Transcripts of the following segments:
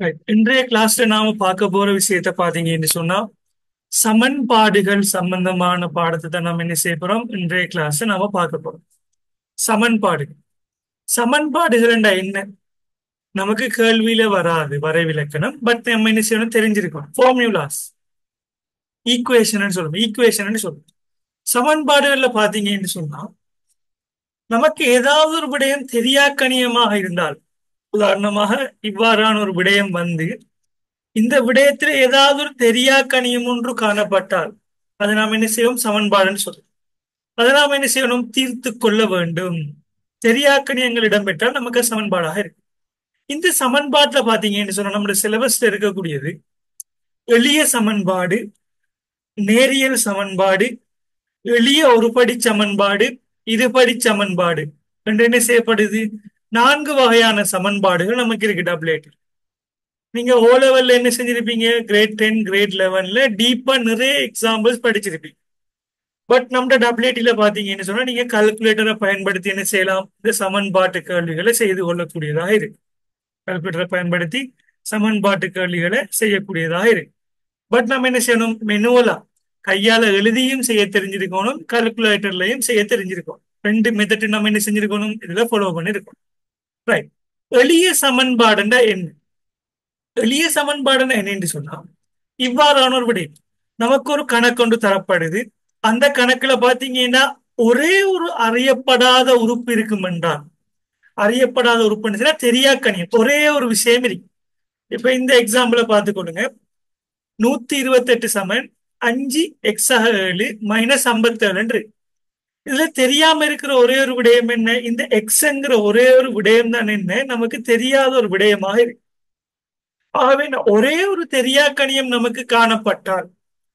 Right. இன்றைய கிளாஸ்ல நாம பார்க்க போற விஷயத்த பாத்தீங்கன்னு சொன்னா சமன்பாடுகள் சம்பந்தமான பாடத்தை தான் நம்ம என்ன செய்ய போறோம். இன்றைய கிளாஸ் நாம பார்க்க போறோம். சமன்பாடுகள் சமன்பாடுகள்ண்டா என்ன? நமக்கு கேள்வியில வராது வரைவிலக்கணம். பட் நம்ம என்ன செய்யணும் தெரிஞ்சிருக்கோம். ஃபார்முலாஸ் ஈக்குவேஷன் சொல்லுவோம். ஈக்குவேஷன் சமன்பாடுகள்ல பாத்தீங்கன்னு சொன்னா நமக்கு ஏதாவது ஒரு விடயம் தெரியாக்கணியமாக இருந்தால், உதாரணமாக இவ்வாறான ஒரு விடயம் வந்து இந்த விடயத்தில் ஏதாவது ஒரு தெரியாக்கணியம் ஒன்று காணப்பட்டால் அதை நாம் என்ன செய்வோம்? சமன்பாடுன்னு சொல்றோம். அதை நாம் என்ன செய்யணும்? தீர்த்து கொள்ள வேண்டும். தெரியாக்கணியங்கள் இடம்பெற்றால் நமக்கு சமன்பாடாக இருக்கு. இந்த சமன்பாட்டுல பாத்தீங்கன்னு சொன்னா நம்முடைய சிலபஸ்ல இருக்கக்கூடியது எளிய சமன்பாடு, நேரியல் சமன்பாடு, எளிய ஒருபடி சமன்பாடு, இருபடி சமன்பாடு என்று என்ன செய்யப்படுது? 4 வகையான சமன்பாடுகள் நமக்கு இருக்கு டப்ளேட். நீங்க ஓ லெவல்ல என்ன செஞ்சிருப்பீங்க? கிரேட் 10 கிரேட் 11ல டீப்பா நிறைய எக்ஸாம்பிள்ஸ் படிச்சிருப்பீங்க. பட் நம்ம டபிள்யூடில பாத்தீங்கன்னு சொன்னா நீங்க கால்குலேட்டரை பயன்படுத்தி என்ன செய்யலாம்? இந்த சமன்பாட்டு கேள்விகளை செய்து கொள்ளக்கூடியதாக இருக்கு. கால்குலேட்டரை பயன்படுத்தி சமன்பாட்டு கேள்விகளை செய்யக்கூடியதாக இருக்கு. பட் நம்ம என்ன செய்யணும்? மெனுவலா கையால எழுதியும் செய்ய தெரிஞ்சிருக்கணும், கால்குலேட்டர்லயும் செய்ய தெரிஞ்சிருக்கணும். ரெண்டு மெத்தட் நம்ம என்ன செஞ்சிருக்கணும்? இதுல ஃபாலோ பண்ணிருக்கோம். ரைட். எளிய சமன்பாடுன்னா என்ன? எளிய சமன்பாடுன்னா என்னன்னு சொன்னா இவ்வாறான ஒரு விடயம். நமக்கு ஒரு கணக்கு தரப்படுது. அந்த கணக்குல பாத்தீங்கன்னா ஒரே ஒரு அறியப்படாத உறுப்பு இருக்கும் என்றால், அறியப்படாத உறுப்புன்னு தெரியாக்கணியம் ஒரே ஒரு விஷயம் இருக்கு. இப்ப இந்த எக்ஸாம்பிள பார்த்துக்கொள்ளுங்க. 128 சமன் 5x7 -57. இதுல தெரியாம இருக்கிற ஒரே ஒரு விடயம் என்ன? இந்த எக்ஸ்ங்கிற ஒரே ஒரு விடயம் தான் என்ன நமக்கு தெரியாத ஒரு விடயமாக இருக்கு. ஆகவே ஒரே ஒரு தெரியாக்கணியம் நமக்கு காணப்பட்டால்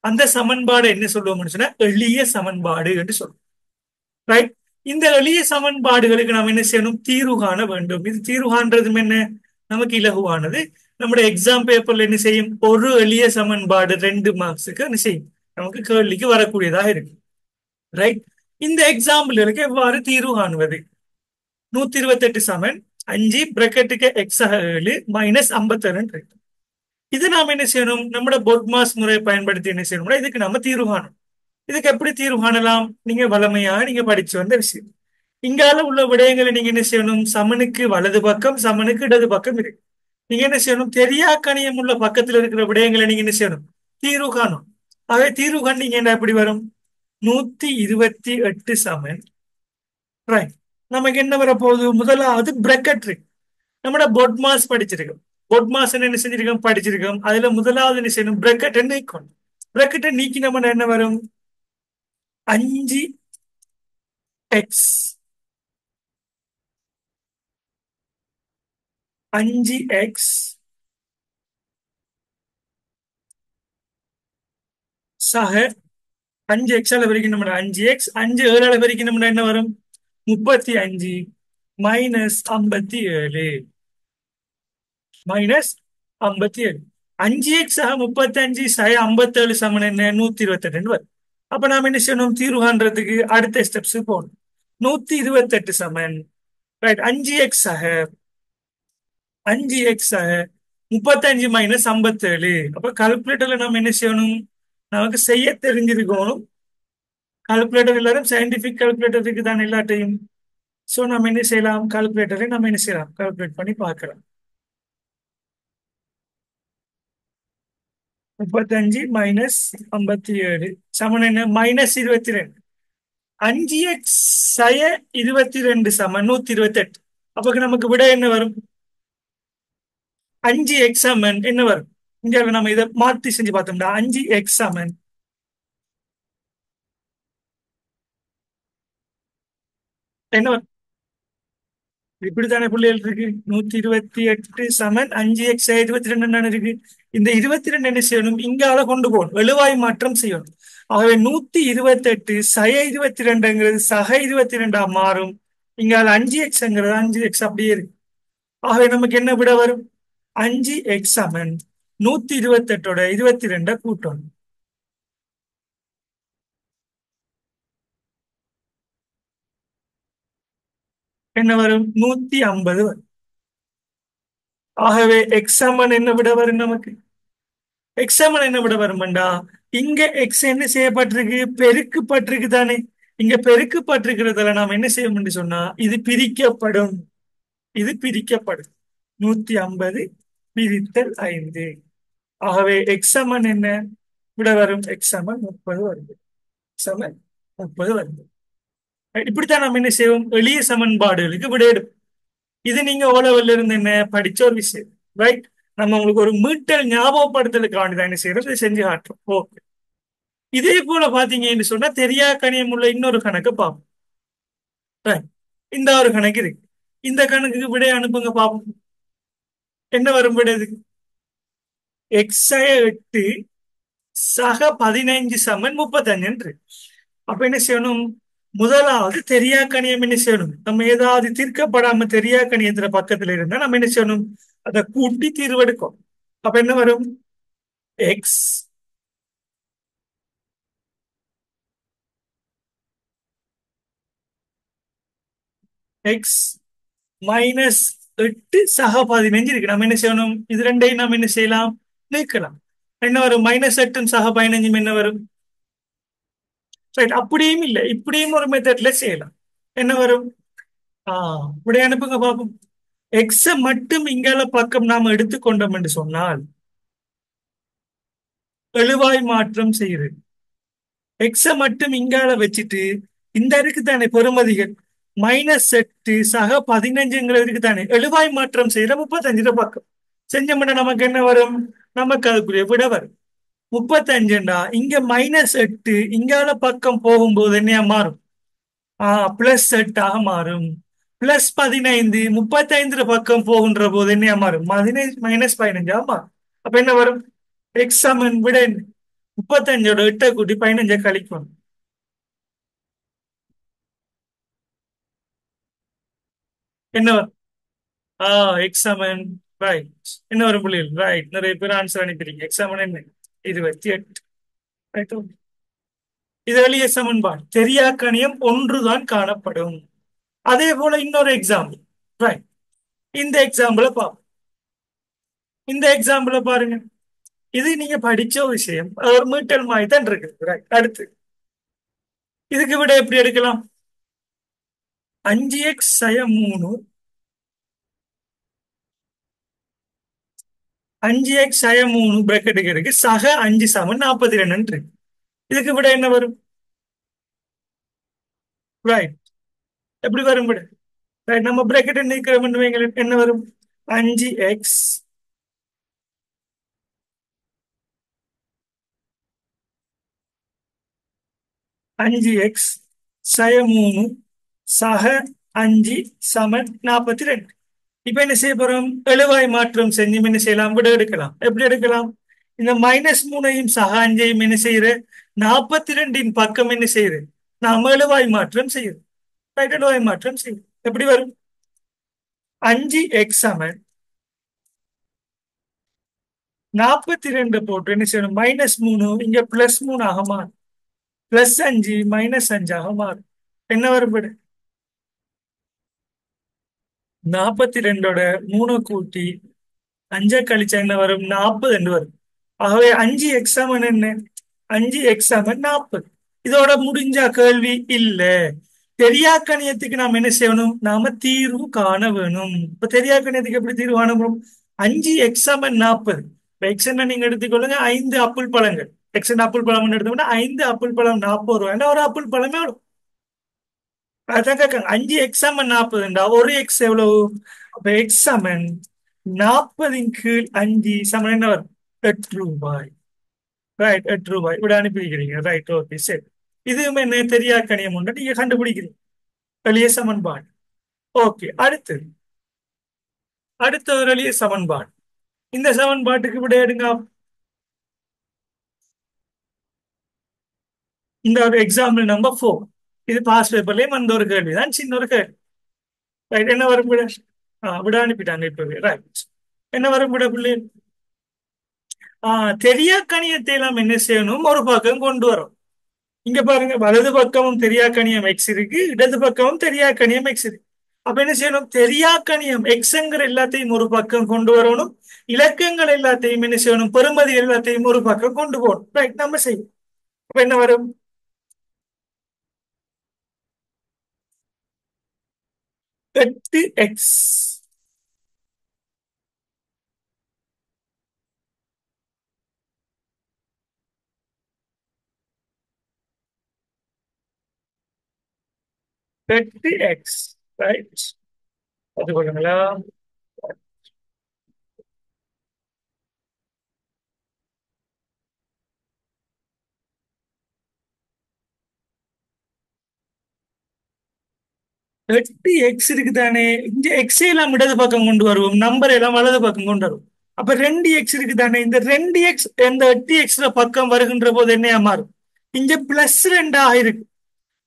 அந்த சமன்பாடு என்ன சொல்லுவோம்னு சொன்னா எளிய சமன்பாடு என்று சொல்லுவோம். ரைட். இந்த எளிய சமன்பாடுகளுக்கு நாம் என்ன செய்யணும்? தீர்வு காண வேண்டும். இது தீர்வு காண்றதும் என்ன? நமக்கு இலகுவானது. நம்முடைய எக்ஸாம் பேப்பர்ல என்ன செய்யும்? ஒரு எளிய சமன்பாடு 2 மார்க்ஸுக்கு என்ன செய்யும்? நமக்கு கேள்விக்கு வரக்கூடியதாக இருக்கு. ரைட். இந்த எக்ஸாம்பிளுக்கு எவ்வாறு தீர்வு காணுவது? 128 சமன் 5 பிரக்கெட்டுக்கு x7 -57. இது நாம் என்ன செய்யணும்? நம்மளோட பொட்மாஸ் முறையை பயன்படுத்தி என்ன செய்யணும்னா இதுக்கு நம்ம தீர்வு காணணும். இதுக்கு எப்படி தீர்வு காணலாம்? நீங்க வளமையாக நீங்க படிச்சு வந்த விஷயம். இங்கால உள்ள விடயங்களை நீங்க என்ன செய்யணும்? சமனுக்கு வலது பக்கம், சமனுக்கு இடது பக்கம் இருக்கு. நீங்க என்ன செய்யணும்? தெரியாக்கணியம் உள்ள பக்கத்துல இருக்கிற விடயங்களை நீங்க என்ன செய்யணும்? தீர்வு காணும். ஆகவே தீர்வு கண்டீங்கன்னா எப்படி வரும்? 128 சமன் ரைட். நமக்கு என்ன வரப்போகுது? முதலாவது பிரக்கெட் இருக்கு. நம்மளோட பொட்மாஸ் படிச்சிருக்கோம். பொட்மாஸ் என்ன செஞ்சிருக்கோம்? படிச்சிருக்கோம். அதுல முதலாவது என்ன செய்யணும்? பிரக்கெட் நீக்கணும். பிரக்கெட்டை நீக்கி நம்ம என்ன வரும்? 5x 5x சக 5x வரைக்கும் நம்ம 5x 5 7 வரைக்கும் நம்ம என்ன வரும்? 35 -57 -57. 5x 35 சக 57 சமன் என்ன? 128 வரும். அப்ப நாம என்ன செய்யணும்? தீர்வு காண்றதுக்கு அடுத்த ஸ்டெப்ஸ் போகணும். 128 சமன் ரைட் 5x சக 5x 35 -57. அப்ப கால்குலேட்டர்ல நம்ம என்ன செய்யணும்? நமக்கு செய்ய தெரிஞ்சிருக்கணும். கால்குலேட்டர் எல்லாரும் சயின்டிபிக் கால்குலேட்டர் இருக்கு தான் எல்லாத்தையும். சோ நம்ம என்ன செய்யலாம்? கால்குலேட்டரை நம்ம என்ன செய்யலாம்? கால்குலேட் பண்ணி பார்க்கலாம். 35 -57 சமன் என்ன? -22. 5x 22 சமன் 128. அப்ப நமக்கு விட என்ன வரும்? 5x சமன் என்ன வரும்? இங்க நம்ம இதை மாற்றி செஞ்சு பார்த்தோம்னா 5x சமன் என்ன வரும்? இப்படித்தானே பிள்ளைகள் இருக்கு. 128 சமன் 5x 22 இருக்கு. இந்த 22 என்ன செய்யணும்? இங்கால கொண்டு போகணும். எழுவாய் மாற்றம் செய்யணும். ஆகவே 128 -22 சக 22 மாறும். இங்கால 5xங்கிறது 5x அப்படியே இருக்கு. ஆகவே நமக்கு என்ன விட வரும்? 5x சமன் 128 22 கூட்டணும். என்ன வரும்? 150 வரும். ஆகவே எக்ஸாமன் என்ன விட வரும் நமக்கு? எக்ஸாமன் என்ன விட வரும்டா, இங்க எக்ஸ் என்ன செய்யப்பட்டிருக்கு, பெருக்கப்பட்டிருக்கு தானே. இங்க பெருக்கப்பட்டிருக்கிறதுல நாம் என்ன செய்ய சொன்னா இது பிரிக்கப்படும். இது பிரிக்கப்படும். 150 பிரித்தல் 5. ஆகவே எக்ஸாமன் என்ன விட வரும்? எக்ஸாமன் 30 வருது. சமன் 30 வருது. இப்படித்தான் நம்ம என்ன செய்வோம், எளிய சமன்பாடுகளுக்கு விட எடுப்போம். இது நீங்க ஓலவல்ல இருந்து என்ன படிச்ச ஒரு விஷயம், ரைட்? நம்ம உங்களுக்கு ஒரு மீட்டல் ஞாபகப்படுத்தலுக்கு வேண்டிதான் என்ன செய்யறோம், இதை செஞ்சு காட்டுறோம். ஓகே. இதே போல பாத்தீங்கன்னு சொன்னா தெரியா கணியம் உள்ள இன்னொரு கணக்கு பார்ப்போம். Right. இந்த ஒரு கணக்கு இருக்கு. இந்த கணக்குக்கு விடை அனுப்புங்க பார்ப்போம். என்ன வரும் விடை இதுக்கு? x8 சக 15 சமன் 35. அப்ப என்ன செய்யணும்? முதலாவது தெரியா கணியம் என்ன செய்யணும், நம்ம ஏதாவது தீர்க்கப்படாம தெரியா கணியத்துல பக்கத்துல இருந்தா நம்ம என்ன செய்யணும், அதை கூட்டி தீர்வெடுக்கும். அப்ப என்ன வரும்? எக்ஸ் எக்ஸ் மைனஸ் 8 சக 15 இருக்கு. நம்ம என்ன செய்யணும், இது ரெண்டையும் நம்ம என்ன செய்யலாம், நீக்கலாம். என்ன வரும்? -8 சக 15 என்ன வரும்? ரைட். அப்படியும் இல்லை, இப்படியும் ஒரு மெத்தட்ல செய்யலாம். என்ன வரும்? இப்படி அனுப்புங்க பாப்போம். எக்ஸ மட்டும் இங்கால பக்கம் நாம எடுத்துக்கொண்டோம் என்று சொன்னால் எழுவாய் மாற்றம் செய்யுது. எக்ஸ மட்டும் இங்கால வச்சுட்டு இந்த இருக்கு தானே பெறுமதிகள், -8 சக 15 இருக்கு தானே, எழுவாய் மாற்றம் செய்யற 35 பக்கம் செஞ்சோம்னா நமக்கு என்ன வரும்? நமக்கு அதுக்குரிய விட வரும் 35. இங்க -8 இங்கால பக்கம் போகும்போது என்ன மாறும்? +8 மாறும். +15 35 பக்கம் போகின்ற போது என்ன மாறும்? -15 மாறும். அப்ப என்ன வரும்? எக்ஸ் சமன் விட 35ஓட 8 கூட்டி 15 கழிக்கணும். என்ன வரும்? எக்ஸ் சமன் ரைட். என்ன வரும் புள்ளிகள்? ரைட். நிறைய பேர் ஆன்சர் அனுப்பிடுங்க. எக்ஸ் சமன் என்ன? 28. ரைட். இது எளிய சமன்பாடு. தெரியா கணியம் ஒன்றுதான் காணப்படும். அதே போல இன்னொரு எக்ஸாம்பிள். ரைட். இந்த எக்ஸாம்பிள பார்ப்போம். இந்த எக்ஸாம்பிள பாருங்க. இது நீங்க படிச்ச ஒரு விஷயம், ஒரு மீட்டல் மாதிரி தான் இருக்கு. ரைட். அடுத்து இதுக்கு விட எப்படி எடுக்கலாம்? 5x சய 3, 5x சய 3 பிராக்கெட்டுக்கு இருக்கு, சக 5 சமன் 42 இருக்கு. இதுக்கு விட என்ன வரும்? ரைட். எப்படி வரும் விட? ரைட். நம்ம பிராக்கெட் நீக்கிறோம், என்ன வரும்? 5x 5x சய 3 சக 5 சமன் 42. இப்ப என்ன செய்ய போறோம்? எழுவாய் மாற்றம் செஞ்சு என்ன செய்யலாம், விட எடுக்கலாம். எப்படி எடுக்கலாம்? இந்த -3ஐயும் சக 5ஐயும் என்ன செய்யற, 42 பக்கம் என்ன செய்யுது, நாம எழுவாய் மாற்றம் செய்யுது. எழுவாய் மாற்றம் செய்யுது. எப்படி வரும்? 5x சமன் 42 போட்டு என்ன செய்யணும், -3 இங்க +3 ஆக மாறும். +5 -5 ஆக மாறும். என்ன வரும் விட? 42ஓட 3 கூட்டி 5 கழிச்சா என்ன வரும்? 40 என்று வரும். ஆகவே 5x சமன் என்ன? 5x சமன் 40. இதோட முடிஞ்சா கேள்வி இல்ல. தெரியா கணியத்துக்கு நாம் என்ன செய்யணும், நாம தீர்வு காண வேணும். இப்ப தெரியா கணியத்துக்கு எப்படி தீர்வு காணணும்? 5x சமன் 40. இப்ப எக்ஸ் என்ன நீங்க எடுத்துக்கொள்ளுங்க, 5 அப்புள் பழங்கள். எக்ஸ் அப்புள் பழம் எடுத்தோம்னா 5 அப்புள் பழம் 40 ரூபாய், ஒரு அப்புள் பழமே எவ்வளவு? அதான் கேட்காங்க. 5x சமன் 40, ஒரு எக்ஸ் எவ்வளவு? அப்ப எக்ஸ் சமன் 40/5 சமன் என்ன வரும்? 8 ரூபாய். ரைட். 8 ரூபாய் இப்படி அனுப்பி வைக்கிறீங்க. ரைட். ஓகே, சரி. இதுவுமே என்ன தெரியா கணியம் உண்டு, நீங்க கண்டுபிடிக்கிறீங்க. எளிய சமன்பாடு. ஓகே. அடுத்த ஒரு எளிய சமன்பாடு. இந்த சமன்பாட்டுக்கு விட எடுங்க. இந்த ஒரு எக்ஸாம்பிள் நம்பர் 4. இது பாஸ் பேப்பர்லயும் அந்த ஒரு கேள்விதான், சின்ன ஒரு கேள்வி. ரைட். என்ன வரும் விட? விட அனுப்பிட்டாங்க இப்பவே. ரைட். என்ன வரும் விட பிள்ளை? தெரியா கணியத்தை எல்லாம் என்ன செய்யணும், ஒரு பக்கம் கொண்டு வரும். இங்க பாருங்க, வலது பக்கமும் தெரியா கணியம் எக்ஸ் இருக்கு, இடது பக்கமும் தெரியா கணியம் எக்ஸ் இருக்கு. அப்ப என்ன செய்யணும்? தெரியாக்கணியம் எக்ஸங்கிற எல்லாத்தையும் ஒரு பக்கம் கொண்டு வரணும். இலக்கங்கள் எல்லாத்தையும் என்ன செய்யணும்? பெறுமதி எல்லாத்தையும் ஒரு பக்கம் கொண்டு போகணும். ரைட், நம்ம செய்யும். அப்ப என்ன வரும்? 8x. 8x. ரைட், அது கொள்ளுங்களா? 8x இருக்குதானே? இந்த எக்ஸ் எல்லாம் இடது பக்கம் கொண்டு வருவோம், நம்பர் எல்லாம் வலது பக்கம் கொண்டு வருவோம். அப்ப 2x இருக்குதானே? இந்த 2x இந்த 8x பக்கம் வருகின்ற போது என்னையா மாறும்? இங்க +2 இருக்கு,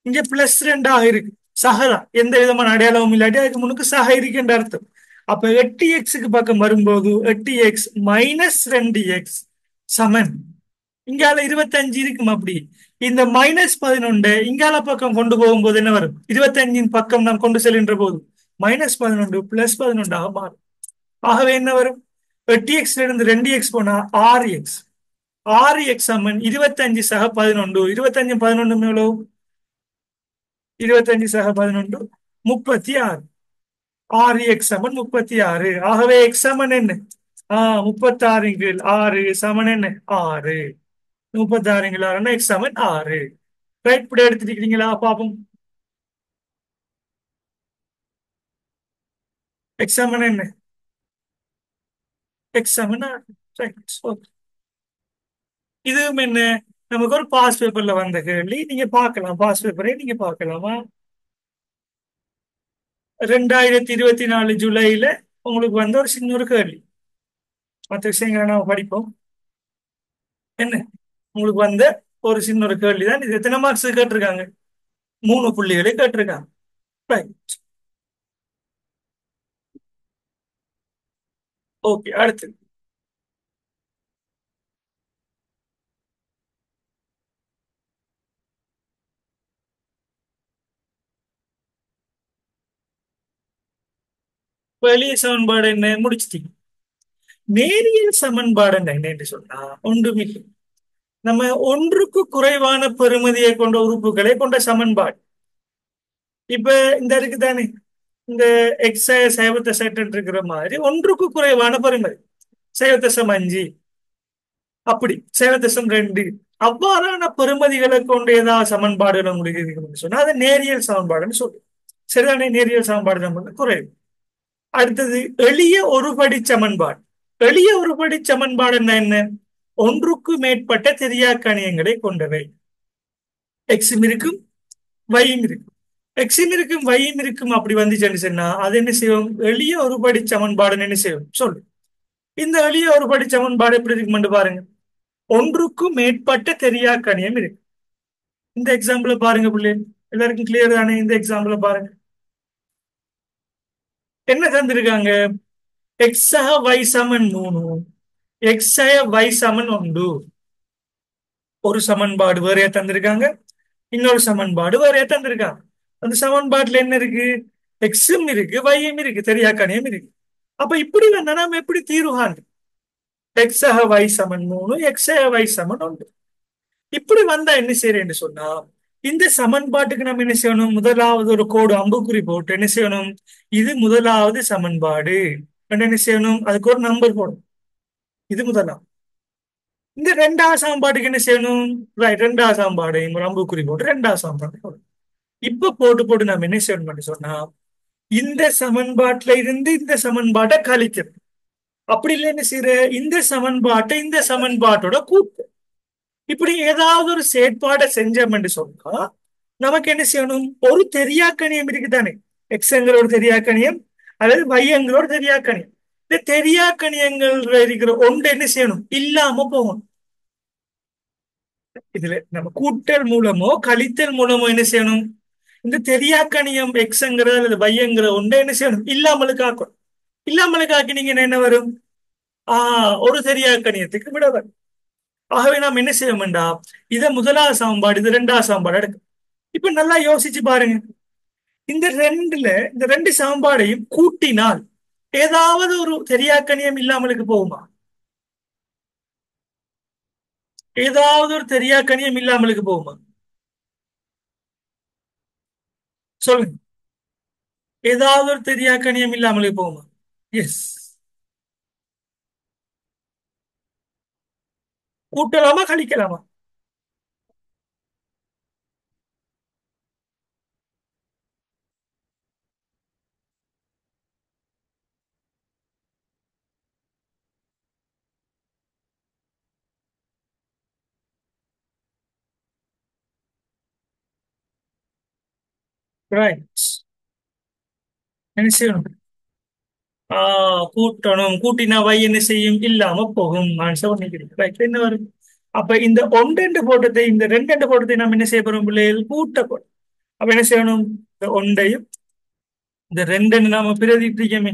இங்க +2 இருக்கு. சகதான், எந்த விதமான அடையாளமும் இல்லாட்டி அதுக்கு முன்னுக்கு சக இருக்குன்ற அர்த்தம். அப்ப 8x பக்கம் வரும்போது 8x -2x சமன் இங்கால 25 இருக்கும். அப்படி இந்த -11 இங்கால பக்கம் கொண்டு போகும்போது என்ன வரும்? 25 பக்கம் நாம் கொண்டு செல்கின்ற போது -11 +11 மாறும். ஆகவே என்ன வரும்? 8x இருந்து 2x போனா 6x. 6x சமன் 25 சக 11. 25 11 எவ்வளவு? 25 சக 11 36. 6x சமன் 36. ஆகவே x சமன் என்ன? 36/6 சமன் என்ன? 6. 36/6 x சமன் 6. ரைட், இப்படி எடுத்துட்டீங்களா? பாப்போம். x சமன் என்ன? x சமன் 6. Right, okay. இதுவும் என்ன? நமக்கு ஒரு பாஸ் பேப்பர்ல வந்த கேள்வி. நீங்க பார்க்கலாம், பாஸ் பேப்பரே நீங்க பார்க்கலாமா? 2024 ஜூலைல உங்களுக்கு வந்த ஒரு சின்ன ஒரு கேள்வி. மற்ற விஷயங்களை நாம படிப்போம். என்ன உங்களுக்கு வந்த ஒரு சின்ன ஒரு கேள்வி தான் இது. எத்தனை மார்க்ஸ் கேட்டிருக்காங்க? 3 புள்ளிகளை கேட்டிருக்காங்க. Right, okay. அடுத்து வெளிய சமன்பாடு என்ன முடிச்சிட்டீங்க? நேரியல் சமன்பாடு என்னன்னு சொன்னா ஒன்றுமில்லை, நம்ம ஒன்றுக்கு குறைவான பெறுமதியை கொண்ட உறுப்புகளை கொண்ட சமன்பாடு. இப்ப இந்த இருக்குதானே, இந்த எக்ஸ சைவத்த செட்டு இருக்கிற மாதிரி ஒன்றுக்கு குறைவான பெறுமதி 0.5, அப்படி 0.2 அவ்வாறான பெறுமதிகளை கொண்டு ஏதாவது சமன்பாடுகளை உங்களுக்கு இருக்குன்னு சொன்னா அது நேரியல் சமன்பாடுன்னு சொல்லு. சரிதானே? நேரியல் சமன்பாடு நம்ம குறைவு. அடுத்தது எளிய ஒருபடி சமன்பாடு. எளிய ஒருபடி சமன்பாடு என்ன? ஒன்றுக்கு மேற்பட்ட தெரியாக்கணியங்களை கொண்டவை. எக்ஸும் இருக்கும், வையும் இருக்கும். எக்ஸும் இருக்கும், வையும் இருக்கும். அப்படி வந்துச்சுன்னு சொன்னா அது என்ன செய்யும்? எளிய ஒருபடி சமன்பாடுன்னு என்ன செய்யும் சொல்லு. இந்த எளிய ஒருபடி சமன்பாடு எப்படி இருக்குமென்று பாருங்க. ஒன்றுக்கும் மேற்பட்ட தெரியாக்கணியம் இருக்கு. இந்த எக்ஸாம்பிள பாருங்க பிள்ளை, எல்லாருக்கும் கிளியர் தானே? இந்த எக்ஸாம்பிள பாருங்க. என்ன தந்திருக்காங்க? எக்ஸ y சமன் 3, எக்ஸ y சமன் 1. ஒரு சமன்பாடு வேறையா தந்திருக்காங்க, இன்னொரு சமன்பாடு வேறையா தந்திருக்காங்க. அந்த சமன்பாட்டுல என்ன இருக்கு? எக்ஸும் இருக்கு, வையும் இருக்கு, தெரியாக்கணியம் இருக்கு. அப்ப இப்படி வந்தா நாம எப்படி தீர்வு காண்றது? எக்ஸ y சமன் 3, எக்ஸ y சமன் 1. இப்படி வந்தா என்ன செய்யறேன்னு சொன்னா இந்த சமன்பாட்டுக்கு நம்ம என்ன செய்யணும்? முதலாவது ஒரு கோடு அம்புக்குறி போட்டு என்ன செய்யணும்? இது முதலாவது சமன்பாடு. என்ன செய்யணும்? அதுக்கு ஒரு நம்பர் போடணும். இது முதலாம். இந்த ரெண்டாவது சமன்பாட்டுக்கு என்ன செய்யணும்? ரைட், ரெண்டாவது சமன்பாடு ஒரு அம்புக்குறி போட்டு ரெண்டாவது சமன்பாடு போடணும். இப்ப போட்டு போட்டு நம்ம என்ன செய்யணும் சொன்னா இந்த சமன்பாட்டுல இருந்து இந்த சமன்பாட்டை கழிக்கணும். அப்படி இல்லை என்ன செய்யற? இந்த சமன்பாட்டை இந்த சமன்பாட்டோட கூட்டு. இப்படி ஏதாவது ஒரு செயற்பாடை செஞ்சோம்னு சொன்னா நமக்கு என்ன செய்யணும்? ஒரு தெரியாக்கணியம் இருக்குதானே, எக்ஸ்ங்கிற ஒரு தெரியாக்கணியம் அல்லது வையங்கிற ஒரு தெரியாக்கணியம். இந்த தெரியாக்கணியங்கள் இருக்கிற ஒன்று என்ன செய்யணும்? இல்லாம போகணும். இதுல நம்ம கூட்டல் மூலமோ கழித்தல் மூலமோ என்ன செய்யணும்? இந்த தெரியாக்கணியம் எக்ஸ்ங்கிற அல்லது வையங்கிற ஒன்றை என்ன செய்யணும்? இல்லாமலுக்கு ஆக்கணும். இல்லாமலுக்கு ஆக்கினீங்கன்னா என்ன வரும்? ஒரு தெரியாக்கணியத்துக்கு விட வரும். ஆகவே நாம் என்ன செய்ய வேண்டாம்? இதை முதலாவது சமன்பாடு, இது ரெண்டாவது சமன்பாடு எடுக்கும். இப்ப நல்லா யோசிச்சு பாருங்க. இந்த ரெண்டு சமன்பாடையும் கூட்டினால் ஏதாவது ஒரு தெரியாக்கணியம் இல்லாமலுக்கு போகுமா? ஏதாவது ஒரு தெரியாக்கணியம் இல்லாமலுக்கு போகுமா? சொல்லுங்க. ஏதாவது ஒரு தெரியாக்கணியம் இல்லாமலுக்கு போகுமா? எஸ். கூட்டலாமா கழிக்கலாமா? ரைட். என்ன செய்யணும்? கூட்டணும். கூட்டினா வை என்ன செய்யும்? இல்லாம போகும். ஆன்சர் பண்ணிக்கிறேன். ரைட். என்ன வரும்? அப்ப இந்த ஒன்றெண்டு போட்டதை இந்த ரெண்டு போட்டதை நம்ம என்ன செய்ய போறோம் பிள்ளைகள்? கூட்ட போறோம். அப்ப என்ன செய்யணும்? இந்த ஒன்றையும் இந்த ரெண்டு நாம பிரதிட்டிக்கமே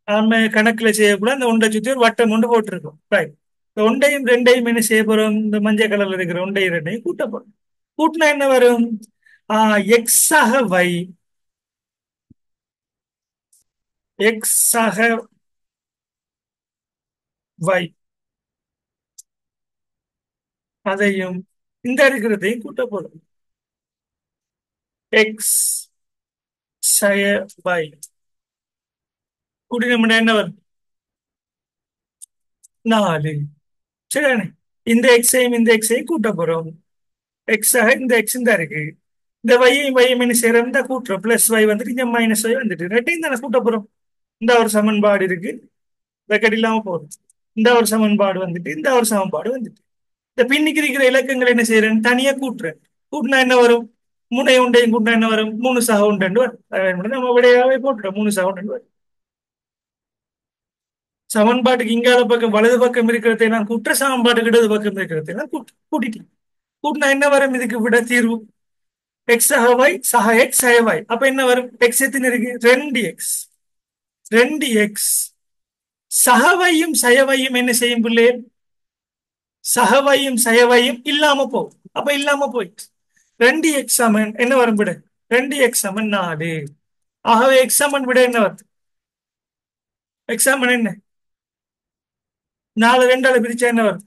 நாம கணக்குல செய்யக்கூட அந்த ஒன்றை சுத்தி ஒரு வட்டம் கொண்டு போட்டிருக்கோம். ரைட். இந்த ஒன்றையும் ரெண்டையும் என்ன செய்ய போறோம்? இந்த மஞ்சள் கலர்ல இருக்கிற ஒன்றையும் ரெண்டையும் கூட்ட போறோம். கூட்டினா என்ன வரும்? எக்ஸ் ஆக வை, எக்ஸ் ஆக வை அதையும் இந்த இருக்கிறதையும் கூட்ட போறோம். எக்ஸ் சய வை கூட்டினோம்னா என்ன வரும்? 4. சரிதானே? இந்த எக்ஸையும் இந்த எக்ஸையும் கூட்ட போறோம். எக்ஸ் ஆக இந்த எக்ஸ் இந்த இருக்கு. இந்த வையும் வையும் என்ன செய்யறோம்? இந்த கூட்டுறோம். பிளஸ் வை வந்துட்டு இங்க மைனஸ் வை வந்துட்டு ரெட்டையும் தானே கூட்ட போறோம். இந்த ஒரு சமன்பாடு இருக்கு. பிரக்கெட் இல்லாம போகுது. இந்த ஒரு சமன்பாடு வந்துட்டு இந்த ஒரு சமன்பாடு வந்துட்டு இந்த பின்னிக்கு இருக்கிற இலக்கங்கள் என்ன செய்யறேன்? தனியா கூட்டுறேன். கூட்டினா என்ன வரும்? முனை உண்டையும் கூட்டினா என்ன வரும்? 3 சக உண்டு வரும். நம்ம விடையாவே போட்டுறோம். 3 சக உண்டு வரும். சமன்பாட்டுக்கு இங்கால பக்கம் வலது பக்கம் இருக்கிறதை நான் கூட்டுற, சமன்பாட்டுக்கு இடது பக்கம் இருக்கிறதை நான் கூட்டிட்டேன். கூட்டினா என்ன வரும்? இதுக்கு விட தீர்வு எக்ஸ் சக y சக எக்ஸ் சக y. அப்ப என்ன வரும்? எக்ஸ் எத்தனை இருக்கு? 2x. 2x சகவையும் சயவையும் என்ன செய்யும் பிள்ளை? சகவையும் சயவையும் இல்லாம போகும். அப்ப இல்லாம போயிட்டு 2x சமன் என்ன வரும் விட? 2x சமன் 4. ஆகவே எக்ஸ் சமன் விட என்ன வருது? எக்ஸ் சமன் என்ன? 4 2ஆல பிரிச்சா என்ன வரும்?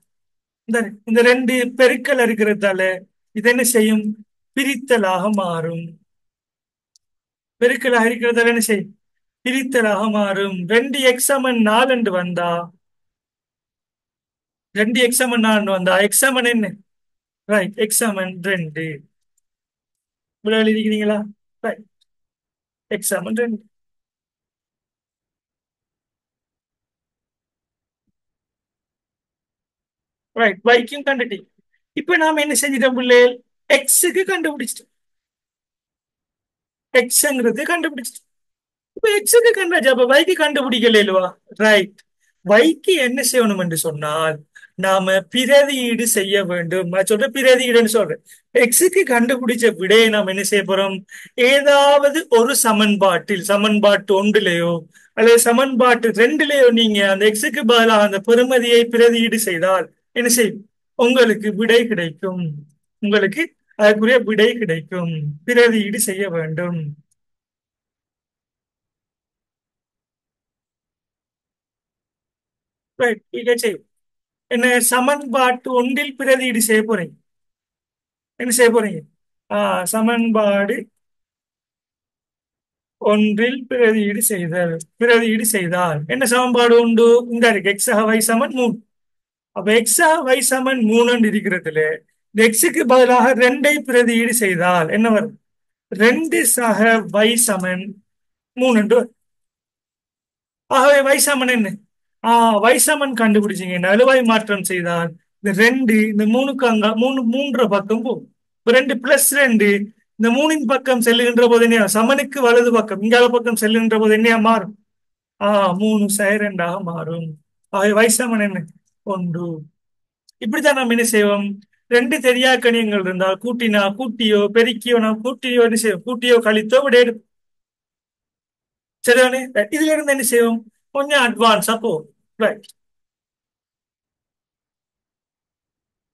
இந்த இந்த ரெண்டு பெருக்கல் இருக்கிறதால இது என்ன செய்யும்? பிரித்தலாக மாறும். பெருக்கலாக இருக்கிறதால என்ன செய்யும்? பிரித்தலாக மாறும். 2x சமன் 4 என்று வந்தா 2x சமன் 4 வந்தா எக்ஸ் சமன் என்ன? ரைட். எக்ஸ் சமன் 2. இவ்வளவு எழுதிக்கிறீங்களா? ரைட். எக்ஸ் சமன் 2. ரைட். வைக்கும் கண்டுட்டீங்க. இப்ப நாம என்ன செஞ்சிட்டோம் பிள்ளைகள்? எக்ஸுக்கு கண்டுபிடிச்சிட்டோம். எக்ஸ்ங்கிறது கண்டுபிடிச்சிட்டோம். இப்ப எக்ஸுக்கு கண்டாச்சு. அப்ப வைக்கு கண்டுபிடிக்கலையா? ரைட். வைக்கு என்ன செய்யணும் என்று சொன்னால் நாம பிரதியீடு செய்ய வேண்டும். நான் சொல்ற பிரதியீடுன்னு சொல்றேன். எக்ஸுக்கு கண்டுபிடிச்ச விடையை நாம் என்ன செய்ய போறோம்? ஏதாவது ஒரு சமன்பாட்டில் சமன்பாட்டு ஒன்றிலேயோ அல்லது சமன்பாட்டு ரெண்டிலேயோ நீங்க அந்த எக்ஸுக்கு பதிலாக அந்த பெறுமதியை பிரதியீடு செய்தால் என்ன செய்யும்? உங்களுக்கு விடை கிடைக்கும். உங்களுக்கு அதற்குரிய விடை கிடைக்கும். பிரதியீடு செய்ய வேண்டும். ரைட். இதை செய்யும். என்ன சமன்பாட்டு ஒன்றில் பிரதியீடு செய்ய போறீங்க? என்ன செய்ய போறீங்க? சமன்பாடு ஒன்றில் பிரதியீடு செய்தால் என்ன சமன்பாடு உண்டு? இந்த இருக்கு எக்ஸ் வை சமன் 3. அப்ப எக்ஸ் வை சமன் 3 இருக்கிறதுல இந்த எக்ஸுக்கு பதிலாக 2ஐ பிரதியீடு செய்தால் என்ன வரும்? 2 சக வை சமன் 3. ஆகவே வை சமன் என்ன? வை சமன் கண்டுபிடிச்சீங்க. அழுவாய் மாற்றம் செய்தால் இந்த 2 இந்த 3க்கு அங்க 3 பக்கம் போகும். 2 பிளஸ் 2 இந்த 3 பக்கம் செல்லுகின்ற போது என்ன சமனுக்கு வலது பக்கம் இங்கால பக்கம் செல்லுகின்ற போது என்ன மாறும்? 3 2ஆக மாறும். ஆகவே வை சமன் என்ன? 1. இப்படித்தான் நாம் என்ன செய்வோம்? ரெண்டு தெரியா கணியங்கள் இருந்தால் கூட்டியோ பெருக்கியோ நாம் கூட்டியோ என்ன செய்வோம்? கூட்டியோ கழித்தோ விட எடுப்போம். சரிதானே? இதுல இருந்து என்ன செய்வோம்? கொஞ்சம் அட்வான்ஸா போகும். ரைட்.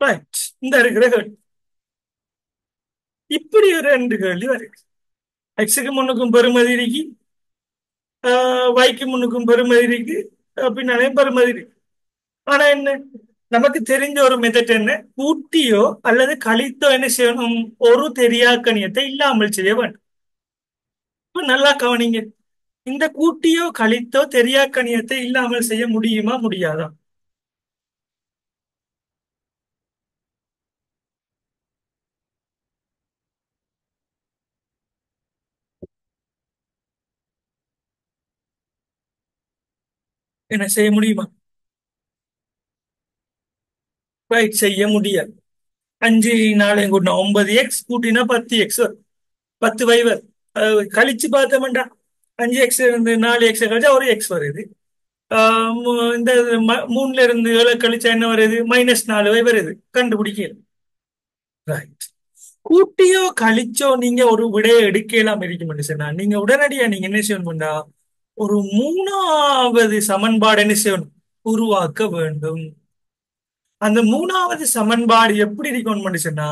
ரைட். இந்த இருக்கிற கேள்வி இப்படி ஒரு ரெண்டு கேள்வி வருது. எக்ஸுக்கு முன்னுக்கும் பெருமதி இருக்கு, வைக்கு முன்னுக்கும் பெருமதி இருக்கு, பின்னாலேயும் பெருமதி இருக்கு. ஆனா என்ன, நமக்கு தெரிஞ்ச ஒரு மெத்தட் என்ன, கூட்டியோ அல்லது கழித்தோ என்ன செய்யணும், ஒரு தெரியாக்கணியத்தை இல்லாமல் செய்ய வேண்டும். இப்ப நல்லா கவனிங்க, இந்த கூட்டியோ கழித்தோ தெரியாக்கணியத்தை இல்லாமல் செய்ய முடியுமா முடியாதா? என்ன செய்ய முடியுமா? ரைட், செய்ய முடியாது. அஞ்சு நாளையும் கூட்டினா 9x, கூட்டினா 10x வரும். 10y வரும். கழிச்சு பார்த்தோம்டா, 5x இருந்து 4x கழிச்சா ஒரு எக்ஸ் வருது. இந்த மூணுல இருந்து 7 கழிச்சா என்ன வருது, -4y வருது. கண்டுபிடிக்கல. ரைட். கூட்டியோ கழிச்சோ நீங்க ஒரு விடையை எடுக்கலாம் இருக்கும் சொன்னா, நீங்க உடனடியா நீங்க என்ன செய்யணும்டா, ஒரு மூணாவது சமன்பாடு என்ன செய்யணும், உருவாக்க வேண்டும். அந்த மூணாவது சமன்பாடு எப்படி இருக்கணும் சொன்னா,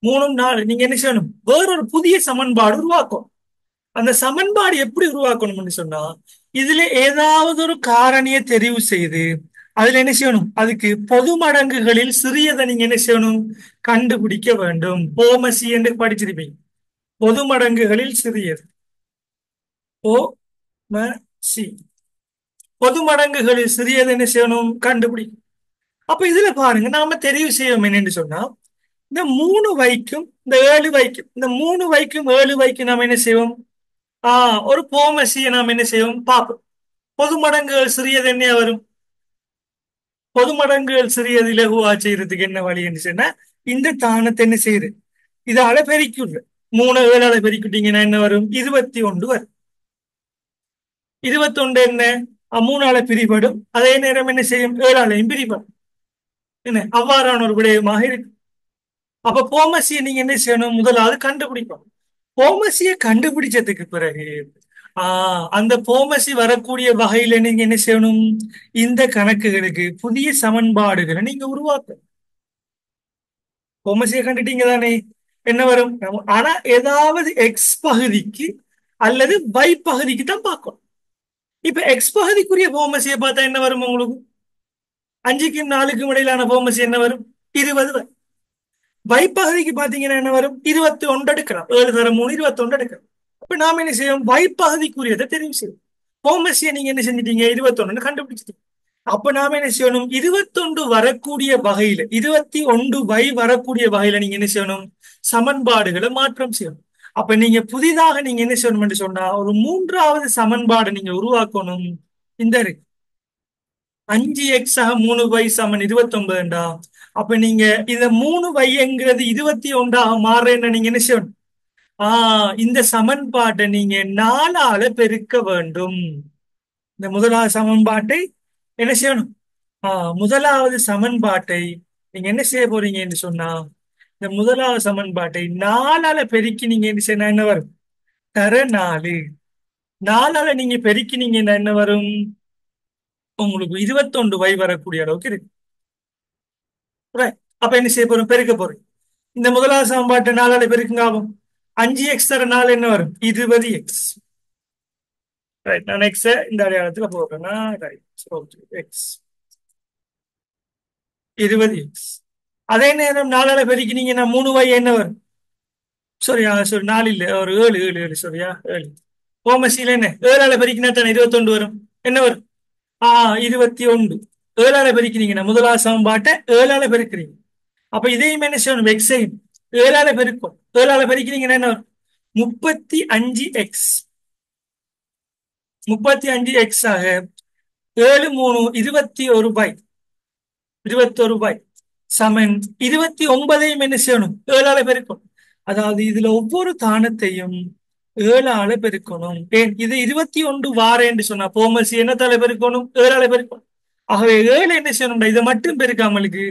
மூணும் நாலு நீங்க என்ன செய்யணும், வேறொரு புதிய சமன்பாடு உருவாக்கும். அந்த சமன்பாடு எப்படி உருவாக்கணும்னு சொன்னா, இதுல ஏதாவது ஒரு காரணியை தெரிவு செய்து அதுல என்ன செய்யணும், அதுக்கு பொது மடங்குகளில் சிறியதை நீங்க என்ன செய்யணும், கண்டுபிடிக்க வேண்டும். போமசி என்று படிச்சிருப்பீங்க. பொது மடங்குகளில் சிறியது. ஓ ம சி. பொது மடங்குகளில் சிறியது என்ன செய்யணும், கண்டுபிடி. அப்ப இதுல பாருங்க, நாம தெரிவு செய்யணும் என்னன்னு சொன்னா, இந்த 3 வைக்கும் இந்த 7 வைக்கும், இந்த 3 வைக்கும் 7 வைக்கும் நாம என்ன செய்வோம், ஒரு போமசியை நாம் என்ன செய்வோம் பார்ப்போம். பொது மடங்குகள் சிறியது என்ன வரும், பொது மடங்குகள் சிறியது இலகுவா செய்யறதுக்கு என்ன வழி என்று சொன்னா, இந்த தானத்தை என்ன செய்யுது, இதால பெருக்கிவிடுற. 3 7 பெருக்கிட்டீங்கன்னா என்ன வரும், 21 வரும். 21 என்ன, 3ஆல பிரிபடும். அதே நேரம் என்ன செய்யும், 7ஆலையும் பிரிபடும். என்ன அவ்வாறான ஒரு விடயமாக இருக்கு. அப்ப போமசியை நீங்க என்ன செய்யணும், முதலாவது கண்டுபிடிக்கணும். போமசியை கண்டுபிடிச்சதுக்கு பிறகு அந்த போமசி வரக்கூடிய வகையில நீங்க என்ன செய்யணும், இந்த கணக்குகளுக்கு புதிய சமன்பாடுகளை நீங்க உருவாக்க. போமசியை கண்டுட்டீங்க தானே, என்ன வரும், ஆனா ஏதாவது எக்ஸ் பகுதிக்கு அல்லது y பகுதிக்கு தான் பார்க்கணும். இப்ப எக்ஸ் பகுதிக்குரிய போமசியை பார்த்தா என்ன வரும் உங்களுக்கு, 5க்கும் 4க்கும் இடையிலான போமசி என்ன வரும், 20 வரும். y பகுதிக்கு பாத்தீங்கன்னா என்ன வரும், 21 எடுக்கலாம். 7 தர 3 21 எடுக்கலாம். அப்ப நாம என்ன செய்வோம், y பகுதிக்குரியதை தெரிவு செய்யும். போமசியை நீங்க என்ன செஞ்சிட்டீங்க, 21 கண்டுபிடிச்சிட்டீங்க. அப்ப நாம என்ன செய்யணும், 21 வரக்கூடிய வகையில, 21y வரக்கூடிய வகையில நீங்க என்ன செய்யணும், சமன்பாடுகளை மாற்றம் செய்யணும். அப்ப நீங்க புதிதாக நீங்க என்ன செய்யணும் சொன்னா, ஒரு மூன்றாவது சமன்பாடு நீங்க உருவாக்கணும். இந்த இருக்கு 5x 3y = 29. அப்ப நீங்க இந்த 3yங்கிறது 21ஆக மாறுறேன்னு நீங்க என்ன செய்யணும், இந்த சமன்பாட்டை நீங்க 4ஆல பெருக்க வேண்டும். இந்த முதலாவது சமன்பாட்டை என்ன செய்யணும், முதலாவது சமன்பாட்டை நீங்க என்ன செய்ய போறீங்க என்று சொன்னா, இந்த முதலாவது சமன்பாட்டை 4ஆல பெருக்கி நீங்க என்ன செய்யணும், என்ன வரும், தர 4. 4ஆல நீங்க பெருக்கினீங்கன்னா என்ன வரும், உங்களுக்கு 21y வரக்கூடிய அளவுக்கு இருக்கு. Right. அப்ப என்ன செய்ய போறோம், பெருக்க போறோம். இந்த முதலாவது சமன்பாட்டை 4ஆல பெருக்குங்க ஆகும். 5x தர 4 என்ன வரும், 20x. ரைட், நான் எக்ஸ இந்த அடையாளத்துல போடுறேன்னா, ரைட், ஓகே, எக்ஸ் 20x. அதே நேரம் 4ஆல பெருக்கினீங்கன்னா 3y என்ன வரும், சரியா, சரி 4 இல்ல, ஒரு 7 7 7, சரியா 7. ஓமசியில என்ன, 7ஆல பெருக்கினா தானே 21 வரும். என்ன வரும், 21. 7ஆல பெருக்கினீங்கன்னா முதலாவது சமன்பாட்டை 7ஆல பெருக்கிறீங்க. அப்ப இதையும் என்ன செய்யணும், எக்ஸையும் 7ஆல பெருக்கும். 7ஆல பெருக்கினீங்கன்னா என்ன வரும், 35x. 35x ஆக 7 3 21y. 21y சமன் 29ஐயும் என்ன செய்யணும், 7ஆல பெருக்கணும். அதாவது இதுல ஒவ்வொரு தானத்தையும் 7ஆல பெருக்கணும். ஏன் இது 21 வாரேன்னு சொன்னா போமசி என்னத்தால பெருக்கணும், 7ஆல பெருக்கணும். ஆகவே 7 என்ன செய்யணும்டா, இதை மட்டும் பெருக்காமலுக்கு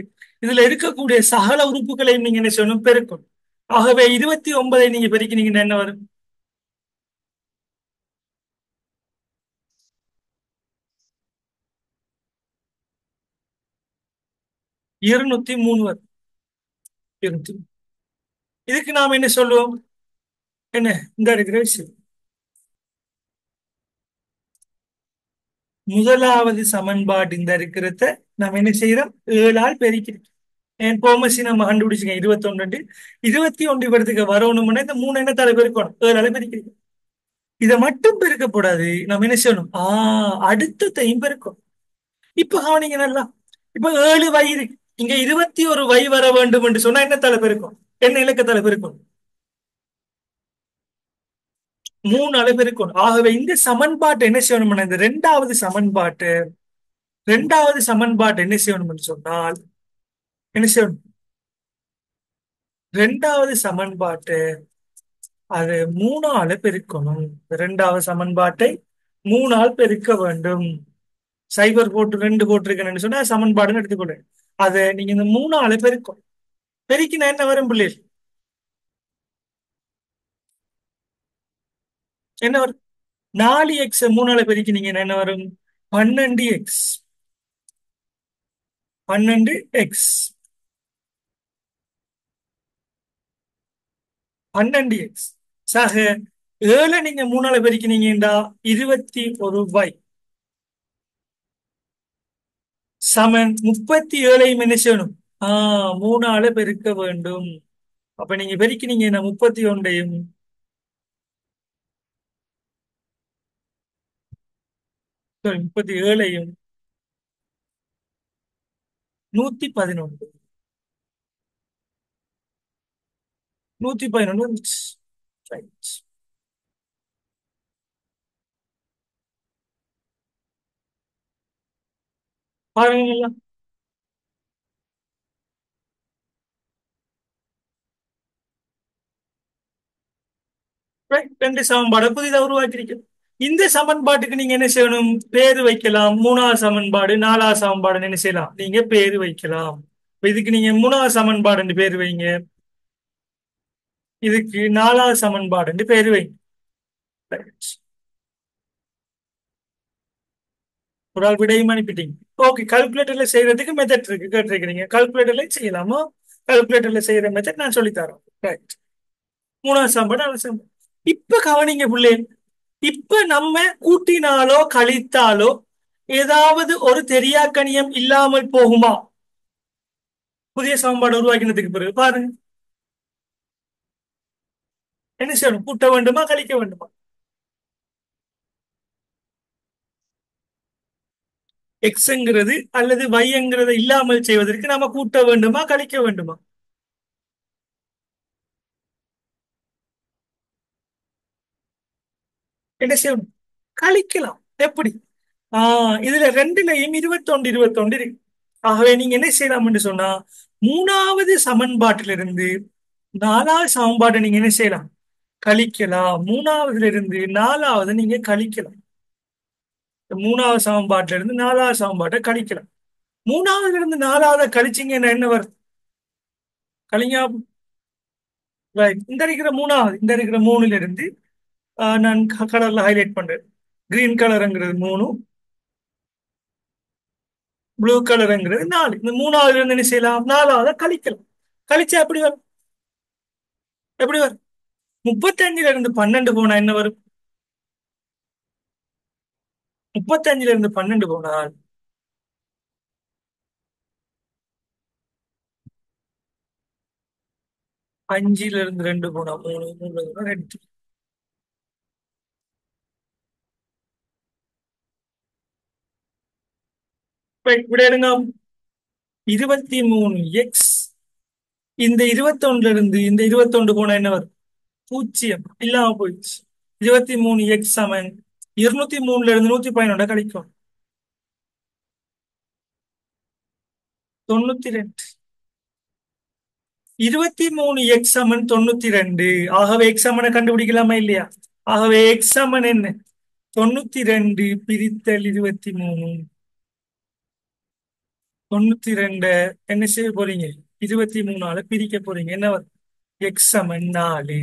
இதுல இருக்கக்கூடிய சகல உறுப்புகளையும் நீங்க என்ன செய்யணும், பெருக்கணும். ஆகவே 29ஐ நீங்க பெருக்கினீங்கன்னா என்ன வரும், 203 வரும். 203. இதுக்கு நாம என்ன சொல்லுவோம், என்ன இந்த இருக்கிற விஷயம். முதலாவது சமன்பாடு இந்த இருக்கிறத நம்ம என்ன செய்யறோம்? 7ஆல் பெருக்கிறோம். என் போமசி நம்ம கண்டுபிடிச்சுங்க 21. 21 படத்துக்கு வரணும்னா இந்த 3 எண்ணத்தால பெருக்கணும். 7ஆல பெருக்கிறோம். இதை மட்டும் பெருக்கக்கூடாது. நம்ம என்ன செய்யணும்? அடுத்ததையும் பெருக்கும். இப்ப கவனிங்க நல்லா. இப்ப 7 இருக்கு. இங்க 21 வர வேண்டும் என்று சொன்னா என்ன தலை பெருக்கும்? என்ன இலக்கத்தால பெருக்கும்? 3ஆல பெருக்கும். ஆகவே இந்த சமன்பாட்டை என்ன செய்யணும்னா இந்த இரண்டாவது சமன்பாட்டை என்ன செய்யணும்னு சொன்னால் என்ன செய்யணும்? இரண்டாவது சமன்பாட்டை அது 3ஆல பெருக்கணும். இரண்டாவது சமன்பாட்டை 3ஆல் பெருக்க வேண்டும். சைபர் போட்டு 2 போட்டிருக்கேன்னு சொன்னா சமன்பாடுன்னு எடுத்துக்கொள்ளுங்க. அதை நீங்க இந்த 3ஆல பெருக்கும். பெருக்கினா என்ன வரும் பிள்ளைகள்? என்ன வரும்? 4x 3ஆல பெருக்கினீங்கன்னா என்ன வரும்? 12x. 12x. 12x. சாக 7 நீங்க 3ஆல பெருக்கினீங்கடா 21 சமன் 37ஐயும் என்ன செய்யணும்? 3ஆல பெருக்க வேண்டும். அப்ப நீங்க பெருக்கினீங்கன்னா 31ஐயும் 37ஐயும் 111. 111. ரைட். பாருங்க. Right. 2 சமன்பாடை புதிதாக உருவாக்கியிருக்க. இந்த சமன்பாட்டுக்கு நீங்க என்ன செய்யணும்? பேரு வைக்கலாம். 3ஆவது சமன்பாடு 4ஆவது சமன்பாடு என்ன செய்யலாம்? நீங்க பேரு வைக்கலாம். இப்ப இதுக்கு நீங்க 3ஆவது சமன்பாடு பேரு வைங்க. இதுக்கு 4ஆவது சமன்பாடு பேரு வைங்க. Right. ஒரு ஆள் விடையும் அனுப்பிட்டீங்க. ஓகே, கால்குலேட்டர்ல செய்யறதுக்கு மெத்தட் இருக்கு கேட்டிருக்கிறீங்க. கால்குலேட்டர்ல செய்யலாமா? கால்குலேட்டர்ல செய்யற மெத்தட் நான் சொல்லித்தரோம். ரைட். 3ஆவது சமன்பாடு 4ஆவது சமன்பாடு. இப்ப கவனிங்க பிள்ளை. இப்ப நம்ம கூட்டினாலோ கழித்தாலோ ஏதாவது ஒரு தெரியாக்கணியம் இல்லாமல் போகுமா? புதிய சமன்பாடு உருவாக்கினதுக்கு பிறகு பாருங்க. என்ன செய்யணும்? கூட்ட வேண்டுமா கழிக்க வேண்டுமா? எக்ஸ்ங்கிறது அல்லது வைங்கிறத இல்லாமல் செய்வதற்கு நாம கூட்ட வேண்டுமா கழிக்க வேண்டுமா? என்ன செய்யணும்? கழிக்கலாம். எப்படி? இதுல ரெண்டுலயும் 21 இருக்கு. ஆகவே நீங்க என்ன செய்யலாம் என்று சொன்னா 3ஆவது சமன்பாட்டிலிருந்து 4ஆவது சமன்பாட்டை நீங்க என்ன செய்யலாம்? கழிக்கலாம். 3ஆவதுல இருந்து 4ஆவது நீங்க கழிக்கலாம். 3ஆவது சமன்பாட்டில இருந்து 4ஆவது சமன்பாட்டை கழிக்கலாம். 3ஆவதுல இருந்து 4ஆவதை கழிச்சீங்கன்னா என்ன வரும்? கழிங்க. ரைட். இந்த இருக்கிற 3ல இருந்து நான் கலர்ல ஹைலைட் பண்றேன். கிரீன் கலருங்கிறது 3, ப்ளூ கலருங்கிறது 4. இந்த 3ஆவதுல இருந்து என்ன செய்யலாம்? 4ஆவதை கழிக்கலாம். கழிச்சா எப்படி வரும்? 35ல இருந்து 12 போனா என்ன வரும்? 35ல இருந்து 12 போனால் 5ல இருந்து 2 போனா 3, 3 2. இப்படி எடுங்க. 23x. இந்த 21ல இருந்து இந்த 21 போனா என்ன வரும்? 0 இல்லாம போயிடுச்சு. 23x சமன் 203ல இருந்து 111 கழிக்கும் 92. 23x சமன் 92. ஆகவே எக்ஸ் சமனை கண்டுபிடிக்கலாமா இல்லையா? ஆகவே எக்ஸ் சமன் என்ன? 92 பிரித்தல் 23. 92 என்ன செய்ய போறீங்க? 23ஆல பிரிக்க போறீங்க. என்ன வரும்? எக்ஸ் சமன் 4.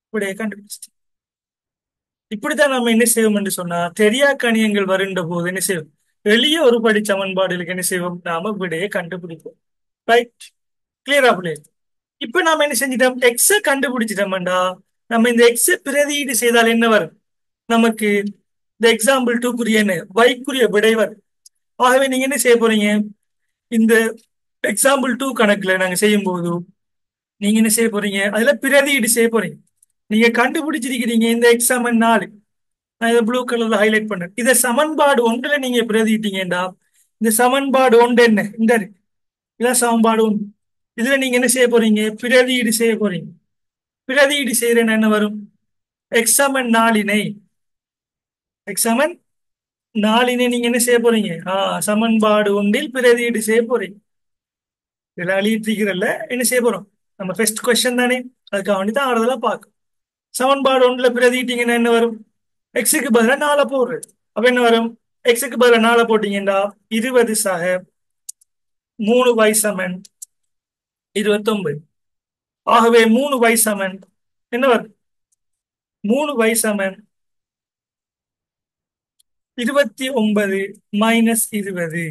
இப்படியே கண்டுபிடிச்சிட்டு இப்படித்தான் நம்ம என்ன செய்வோம் என்று சொன்னா தெரியா கணியங்கள் வருகின்ற போது என்ன செய்வோம்? எளிய ஒரு படி சமன்பாடுகளுக்கு என்ன செய்வோம்? நாம விடையை கண்டுபிடிப்போம். ரைட். கிளியரா பிள்ளை? இப்ப நாம என்ன செஞ்சிட்டோம், எக்ஸ கண்டுபிடிச்சிட்டோம்டா. நம்ம இந்த எக்ஸ பிரதியீடு செய்தால் என்ன வரும் நமக்கு? இந்த எக்ஸாம்பிள் டூக்குரிய என்ன வைக்குரிய விடை வரும். ஆகவே நீங்க என்ன செய்ய போறீங்க, இந்த எக்ஸாம்பிள் டூ கணக்குல நாங்க செய்யும் போது நீங்க என்ன செய்ய போறீங்க, அதுல பிரதியீடு செய்ய போறீங்க. நீங்க கண்டுபிடிச்சிருக்கிறீங்க இந்த எக்ஸாமன் 4. நான் இதை ப்ளூ கலர்ல ஹைலைட் பண்ணேன். இதை சமன்பாடு ஒன்றுல நீங்க பிரதியிட்டீங்கடா. இந்த சமன்பாடு ஒன்று என்ன இந்த இருக்கு. இதான் சமன்பாடு ஒன்று. இதுல நீங்க என்ன செய்ய போறீங்க, பிரதியீடு செய்ய போறீங்க. பிரதியீடு செய்யறேன்னா என்ன வரும், எக்ஸாமன் 4 எக்ஸாமன் 4 நீங்க என்ன செய்ய போறீங்க, சமன்பாடு ஒன்றில் பிரதியீடு செய்ய போறீங்க. இதுல அழியிட்டிருக்கிறல்ல என்ன செய்ய போறோம், நம்ம ஃபர்ஸ்ட் கொஸ்டின் தானே, அதுக்காக வேண்டி தான் ஆறுதலா பார்க்கும். சமன்பாடு ஒன்றுல பிரதியிட்டீங்கன்னா என்ன வரும், எக்ஸுக்கு பதிலா 4 போடுறது. அப்ப என்ன வரும், எக்ஸுக்கு பதிலா 4 போட்டீங்கன்னா 20 சக 3y சமன் 29. ஆகவே 3y சமன் என்ன வரும், 3y சமன் 29 மைனஸ் 20.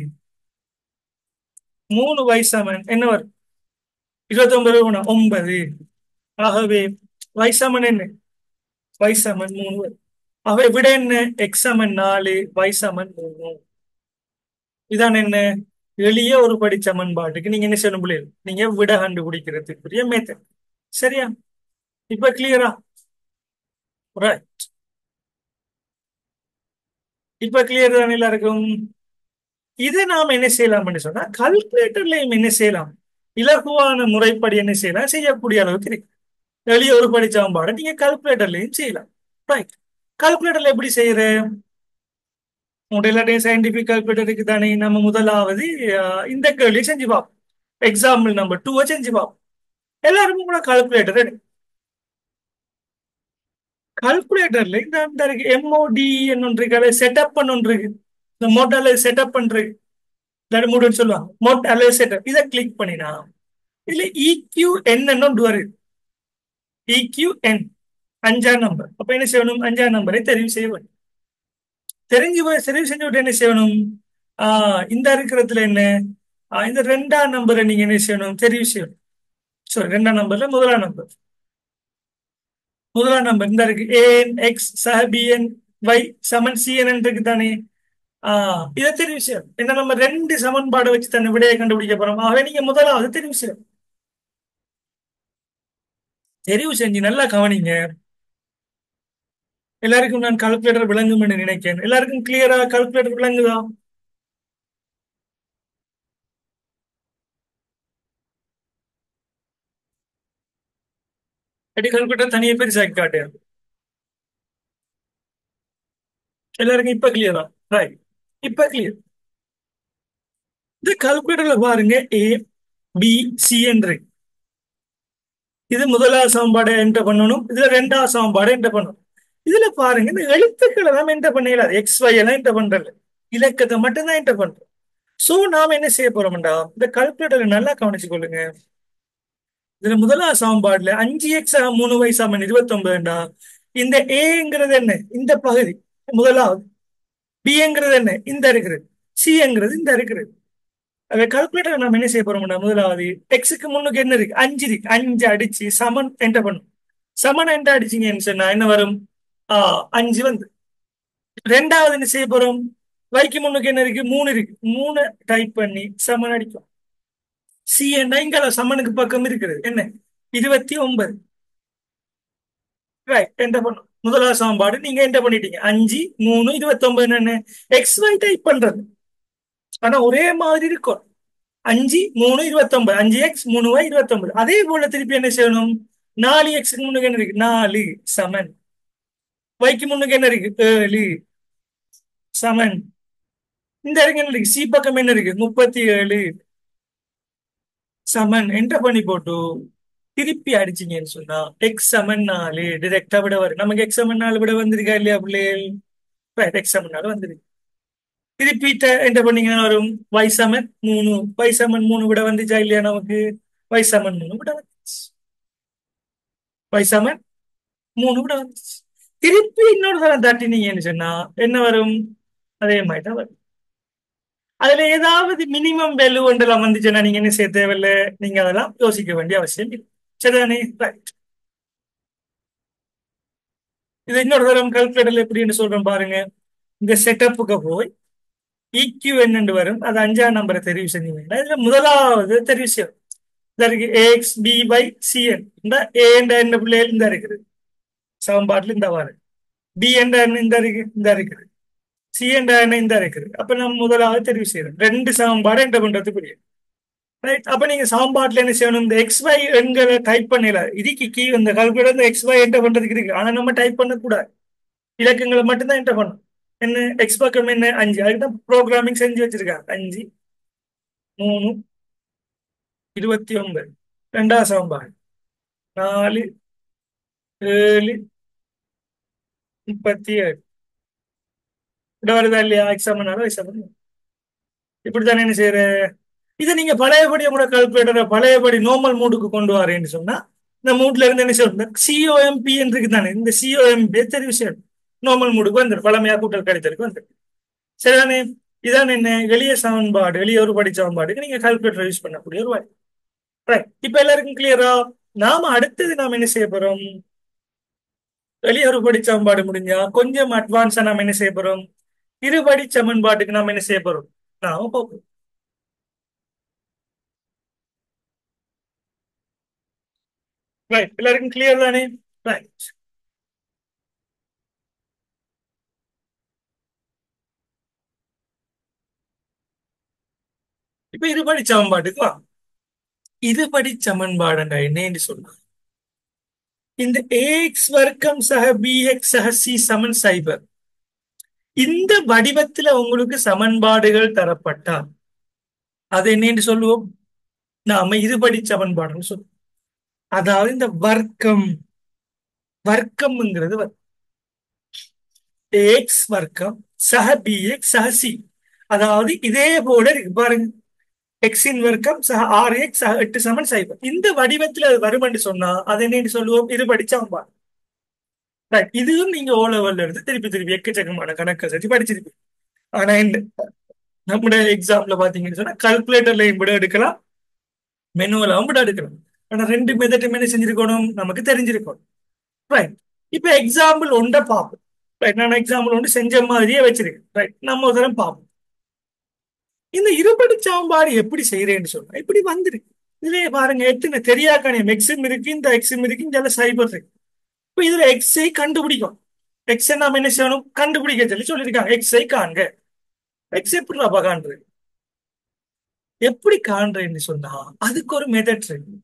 3y சமன் என்ன வரும், 29 9. ஆகவே y சமன் என்ன, y சமன் 3 வரும். ஆகவே விட என்ன, எக்ஸ் சமன் 4 y சமன் 3. இதான் என்ன, எளிய ஒரு படி சமன்பாட்டுக்கு நீங்க என்ன செய்யணும் பிள்ளைகள், நீங்க விட கண்டுபிடிக்கிறதுக்குரிய மெத்தட். சரியா, இப்ப கிளியரா? ரைட், இப்ப கிளியர் தானே எல்லாருக்கும்? இதை நாம் என்ன செய்யலாம் சொன்னா, கால்குலேட்டர்லயும் என்ன செய்யலாம், இலகுவான முறைப்படி என்ன செய்யலாம், செய்யக்கூடிய அளவுக்கு இருக்கு. எளிய ஒரு படி சமன்பாடை நீங்க கால்குலேட்டர்லயும் செய்யலாம். ரைட், கால்குலேட்டர்ல எப்படி செய்யற, உங்களோட எல்லாத்தையும் சயின்டிபிக் கால்குலேட்டருக்கு தானே. நம்ம முதலாவது இந்த கேள்வியை செஞ்சு பார்ப்போம். எக்ஸாம்பிள் நம்பர் 2 செஞ்சு பார்ப்போம். எல்லாருக்கும் கூட கால்குலேட்டர், கால்குலேட்டர்ல இந்த இந்த இருக்கு எம்ஓடி ஒன்று இருக்கு, அதை செட்டப் பண்ண ஒன்று இருக்கு. இந்த மோட் அல்லது செட்டப் பண்றது, இல்லாட்டி மூடுன்னு சொல்லுவாங்க, மோட் அல்லது செட்டப். இதை கிளிக் பண்ணினா இதுல EQN ஒன்று வருது. EQN 5ஆம் நம்பர். அப்ப என்ன செய்யணும், 5ஆம் நம்பரை தெரிவு செய்ய வேண்டும். தெரிவு செஞ்சு விட்டு என்ன செய்யணும், இந்த இருக்கிறதுல என்ன, இந்த 2ஆம் நம்பரை நீங்க என்ன செய்யணும், தெரிவு செய்யணும். சாரி, 2ஆம் நம்பர்ல முதலாம் நம்பர் இந்த இருக்கு, ஏஎன் எக்ஸ் சக பிஎன் ஒய் சமன் சிஎன் இருக்கு தானே. இதை தெரிவு செய்யும். என்ன, நம்ம 2 சமன்பாடு வச்சு தன்னை விடையை கண்டுபிடிக்க போறோம். ஆகவே நீங்க முதலாவது தெரிவு செய்யும். தெரிவு செஞ்சு நல்லா கவனிங்க. எல்லாருக்கும் நான் கால்குலேட்டர் விளங்கும் என்று நினைக்கிறேன். எல்லாருக்கும் கிளியரா கால்குலேட்டர் விளங்குதா? அப்படி கால்குலேட்டர் தனியே பெருசாக்கி காட்டு. எல்லாருக்கும் இப்ப கிளியரா? ரைட், இப்ப கிளியர். இந்த கால்குலேட்டர்ல பாருங்க, ஏ பி சி என்று இது முதலாவது சமன்பாடு என்டர் பண்ணணும், இதுல 2ஆவது சமன்பாடு என்டர் பண்ணணும். இதுல பாருங்க, இந்த எழுத்துக்களை தான் என்டர் பண்ணல, எக்ஸ் ஒய் எல்லாம் என்டர் பண்றது, இலக்கத்தை மட்டும்தான் என்டர் பண்றோம். சோ நாம என்ன செய்ய போறோம்டா, இந்த கால்குலேட்டரை நல்லா கவனிச்சு கொள்ளுங்க. இதுல முதலாவது சமன்பாடுல 5x 3y சமன் 29டா. இந்த ஏங்கிறது என்ன, இந்த பகுதி முதலாவது. பிங்கிறது என்ன, இந்த இருக்கிறது. சிங்கிறது இந்த இருக்கிறது. கால்குலேட்டர் நம்ம என்ன செய்ய போறோம்னா, முதலாவது எக்ஸுக்கு முன்னுக்கு என்ன இருக்கு, 5 இருக்கு. 5 அடிச்சு சமன் என்டர் பண்ணும். சமன் என்டர் அடிச்சீங்கன்னு சொன்னா என்ன வரும், 5 வந்து. ரெண்டாவது என்ன செய்ய போறோம், வைக்கு முன்னுக்கு என்ன இருக்கு, 3 இருக்கு. 3 டைப் பண்ணி சமன் அடிக்கும். சி என்ன, இங்க சமனுக்கு பக்கம் இருக்கிறது என்ன, 29. ரைட், என்டர் பண்ணும். முதலாவது சமன்பாடு நீங்க என்டர் பண்ணிட்டீங்க. 5 3 29 என்ன, எக்ஸ் ஒய் டைப் பண்றது. ஆனா ஒரே மாதிரி இருக்கும். 5 3 29, 5x 3y 29. அதே போல திருப்பி என்ன செய்யணும், 4x முன்னுக்கு என்ன இருக்கு, 4 சமன், வைக்கு முன்னுக்கு என்ன இருக்கு, 7 சமன், இந்த இருக்கு என்ன இருக்கு, சி பக்கம் என்ன இருக்கு, 37 சமன். என்டர் பண்ணி போட்டு திருப்பி அடிச்சீங்கன்னு சொன்னா எக்ஸ் சமன் 4 டிரெக்டா விட வரும். நமக்கு எக்ஸ் சமன் 4 விட வந்திருக்கா இல்லையா பிள்ளைகள்? எக்ஸ் சமன் 4 வந்திருக்கு. திருப்பி என்டர் பண்ணீங்கன்னா வரும் y சமன் 3. y சமன் 3 விட வந்துச்சா இல்லையா நமக்கு, y சமன் 3 விட வந்துச்சு. y சமன் 3 விட வந்துச்சு. திருப்பி இன்னொரு தரம் தட்டினீங்கன்னு சொன்னா என்ன வரும், அதே மாதிரி தான் வரும். அதுல ஏதாவது மினிமம் வேல்யூ ஒன்றெல்லாம் வந்துச்சுன்னா நீங்க என்ன செய்ய தேவையில்லை, நீங்க அதெல்லாம் யோசிக்க வேண்டிய அவசியம் இல்லை. சரிதானே? ரைட். இது இன்னொரு தரம் கால்குலேட்டர்ல எப்படின்னு சொல்றேன் பாருங்க. இந்த செட்டப்புக்கு போய் இக்யூ என்னன்னு வரும், அது அஞ்சாம் நம்பரை தெரிவு செஞ்சீங்கன்னா இதுல முதலாவது தெரிவு செய்யும். இந்த இருக்கு ஏஎக்ஸ் பி பை சிஎன். இந்த ஏ என்ற என்ன பிள்ளைகள் இந்த இருக்குது சமன்பாட்டில் இந்த வாரு. பி என்ற என்ன இந்த இருக்கு இந்த இருக்குது. சி என்ற என்ன இந்த இருக்குது. அப்ப நம்ம முதலாவது தெரிவு செய்யறோம். ரெண்டு சமன்பாடு என்ன பண்றதுக்குரிய. ரைட். அப்ப நீங்க சமன்பாட்டில் என்ன செய்யணும், இந்த எக்ஸ் ஒய் எண்களை டைப் பண்ணல. இதுக்கு கீ இந்த கால்குலேட்டர் இந்த எக்ஸ் ஒய் என்டர் பண்றதுக்கு இருக்கு. ஆனா நம்ம டைப் பண்ணக்கூடாது. இலக்கங்களை மட்டும்தான் என்டர் பண்ணணும். என்ன எக்ஸ் பக்கம் என்ன 5, அதுக்குதான் ப்ரோக்ராமிங் செஞ்சு வச்சிருக்காங்க. 5 3 29. ரெண்டாவது சமன்பாடு 4 7 37. இட வருதா இல்லையா? எக்ஸாம் எக்ஸாம் இப்படித்தானே என்ன செய்யற. இதை நீங்க பழையபடி உங்களோட கால்குலேட்டரை பழையபடி நார்மல் மூடுக்கு கொண்டு வரேன்னு சொன்னா இந்த மூட்ல இருந்து என்ன செய்யணும், சிஓஎம்பி இருக்கு தானே, இந்த சிஓஎம்பி தெரிவு செய்யணும். நார்மல் மூடுக்கு வந்துடும், பழமையா கூட்டல் கழித்தலுக்கு வந்துடும். சரிதானே? இதான் என்ன எளிய சமன்பாடு, எளிய ஒரு படி சமன்பாடுக்கு நீங்க கால்குலேட்டர் யூஸ் பண்ணக்கூடிய ஒரு வழி. ரைட். இப்ப எல்லாருக்கும் கிளியரா? நாம அடுத்தது நாம என்ன செய்ய போறோம், எளிய ஒரு படி சமன்பாடு முடிஞ்சா கொஞ்சம் அட்வான்ஸா நாம என்ன செய்ய போறோம், இருபடி சமன்பாட்டுக்கு நாம என்ன செய்ய போறோம், நாம பார்ப்போம். ரைட். எல்லாருக்கும் கிளியர் தானே? ரைட். இப்ப இருபடி சமன்பாட்டுக்கு வா. இருபடி சமன்பாடுண்டா என்னன்னு சொன்னா, இந்த ஏஎக்ஸ் வர்க்கம் சக பிஎக்ஸ் சக சி சமன் சைபர், இந்த வடிவத்துல உங்களுக்கு சமன்பாடுகள் தரப்பட்டா அது என்னன்னு சொல்லுவோம், நாம இருபடி சமன்பாடுன்னு சொல்லுவோம். அதாவது இந்த வர்க்கம், வர்க்கம்ங்கிறது ஏஎக்ஸ் வர்க்கம் சக பிஎக்ஸ் சக சி, அதாவது இதே போல இருக்கு பாருங்க. எக்ஸின் வர்க்கம் சக ஆறு எக்ஸ் சக 8 சமன் சைபர், இந்த வடிவத்தில் அது வரும்னு சொன்னா அது என்னன்னு சொல்லுவோம், இருபடி சமன்பாடு. ரைட். இதுவும் நீங்க ஓ லெவல்ல இருந்து திருப்பி திருப்பி எக்கச்சக்கமான கணக்கை செஞ்சு படிச்சிருப்பீங்க. ஆனா இந்த நம்முடைய எக்ஸாம்ல பாத்தீங்கன்னு சொன்னா கால்குலேட்டர்லையும் விட எடுக்கலாம், மெனுவலாவும் விட எடுக்கலாம். ஆனா ரெண்டு மெத்தட்டும் என்ன செஞ்சிருக்கணும், நமக்கு தெரிஞ்சிருக்கணும். ரைட். இப்ப எக்ஸாம்பிள் ஒன்றை பார்ப்போம். ரைட். நான் எக்ஸாம்பிள் ஒன்று செஞ்ச மாதிரியே வச்சிருக்கேன். ரைட். நம்ம ஒரு தரம் பார்ப்போம். இந்த இருபடி சமன்பாடு எப்படி செய்யறேன்னு சொன்னா இப்படி வந்துருக்கு. இதுலயே பாருங்க எத்தனை தெரியாக்கணியம் எக்ஸும் இருக்கு, இந்த எக்ஸும் இருக்கு, இந்த சைபர் இருக்கு. இப்ப இதுல எக்ஸை கண்டுபிடிக்கும். எக்ஸ் நாம என்ன செய்யணும், கண்டுபிடிக்க சொல்லி சொல்லியிருக்காங்க. எக்ஸை காண்க. எக்ஸ் எப்படி காண்றது, எப்படி காண்றேன்னு சொன்னா அதுக்கு ஒரு மெத்தட் இருக்கு.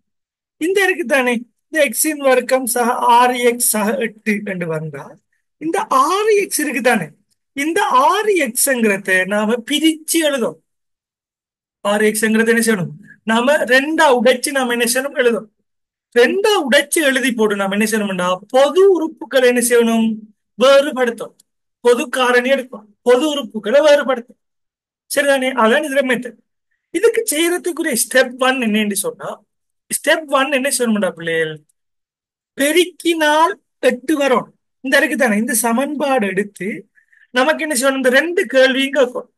இந்த இருக்கு தானே, இந்த எக்ஸின் வர்க்கம் சக ஆறு எக்ஸ் சக 8 என்று வந்தா இந்த ஆறு எக்ஸ் இருக்கு தானே, இந்த ஆறு எக்ஸ்ங்கிறத நாம பிரிச்சு எழுதும். ஆறு எக்ஸ்ங்கிறது என்ன செய்யணும், நாம ரெண்டா உடைச்சு நாம என்ன செய்யணும் எழுதும். ரெண்டா உடைச்சு எழுதி போட்டு நாம என்ன செய்யணும்னா பொது உறுப்புகளை என்ன செய்யணும், வேறுபடுத்தும். பொது காரணி எடுக்கும், பொது உறுப்புகளை வேறுபடுத்தும். சரிதானே? அதான் இதுல மெத்தட். இதுக்கு செய்யறதுக்குரிய ஸ்டெப் ஒன் என்னன்னு சொன்னா, ஸ்டெப் ஒன் என்ன சொல்லணும்டா பிள்ளைகள், பெருக்கினால் 8 வரும். இந்த இருக்கு தானே, இந்த சமன்பாடு எடுத்து நமக்கு என்ன செய்யணும், இந்த ரெண்டு கேள்வியும் கேட்கும்.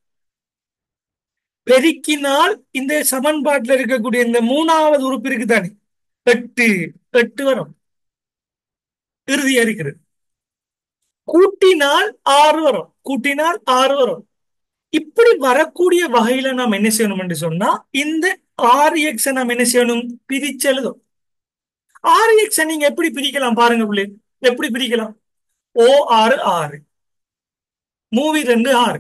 பெருக்கினால் இந்த சமன்பாட்டில் இருக்கக்கூடிய இந்த மூணாவது உறுப்பு இருக்கு தானே, 8 8 வரும், இறுதியா இருக்கிறது. கூட்டினால் 6 வரும், கூட்டினால் 6 வரும். இப்படி வரக்கூடிய வகையில நாம் என்ன செய்யணும் என்று சொன்னா இந்த ஆறு எக்ஸ் நாம் என்ன செய்யணும், பிரிச்சு எழுதும். ஆறு எக்ஸ் நீங்க எப்படி பிரிக்கலாம் பாருங்க பிள்ளை, எப்படி பிரிக்கலாம். ஓ ஆறு 6, மூவி 2 6,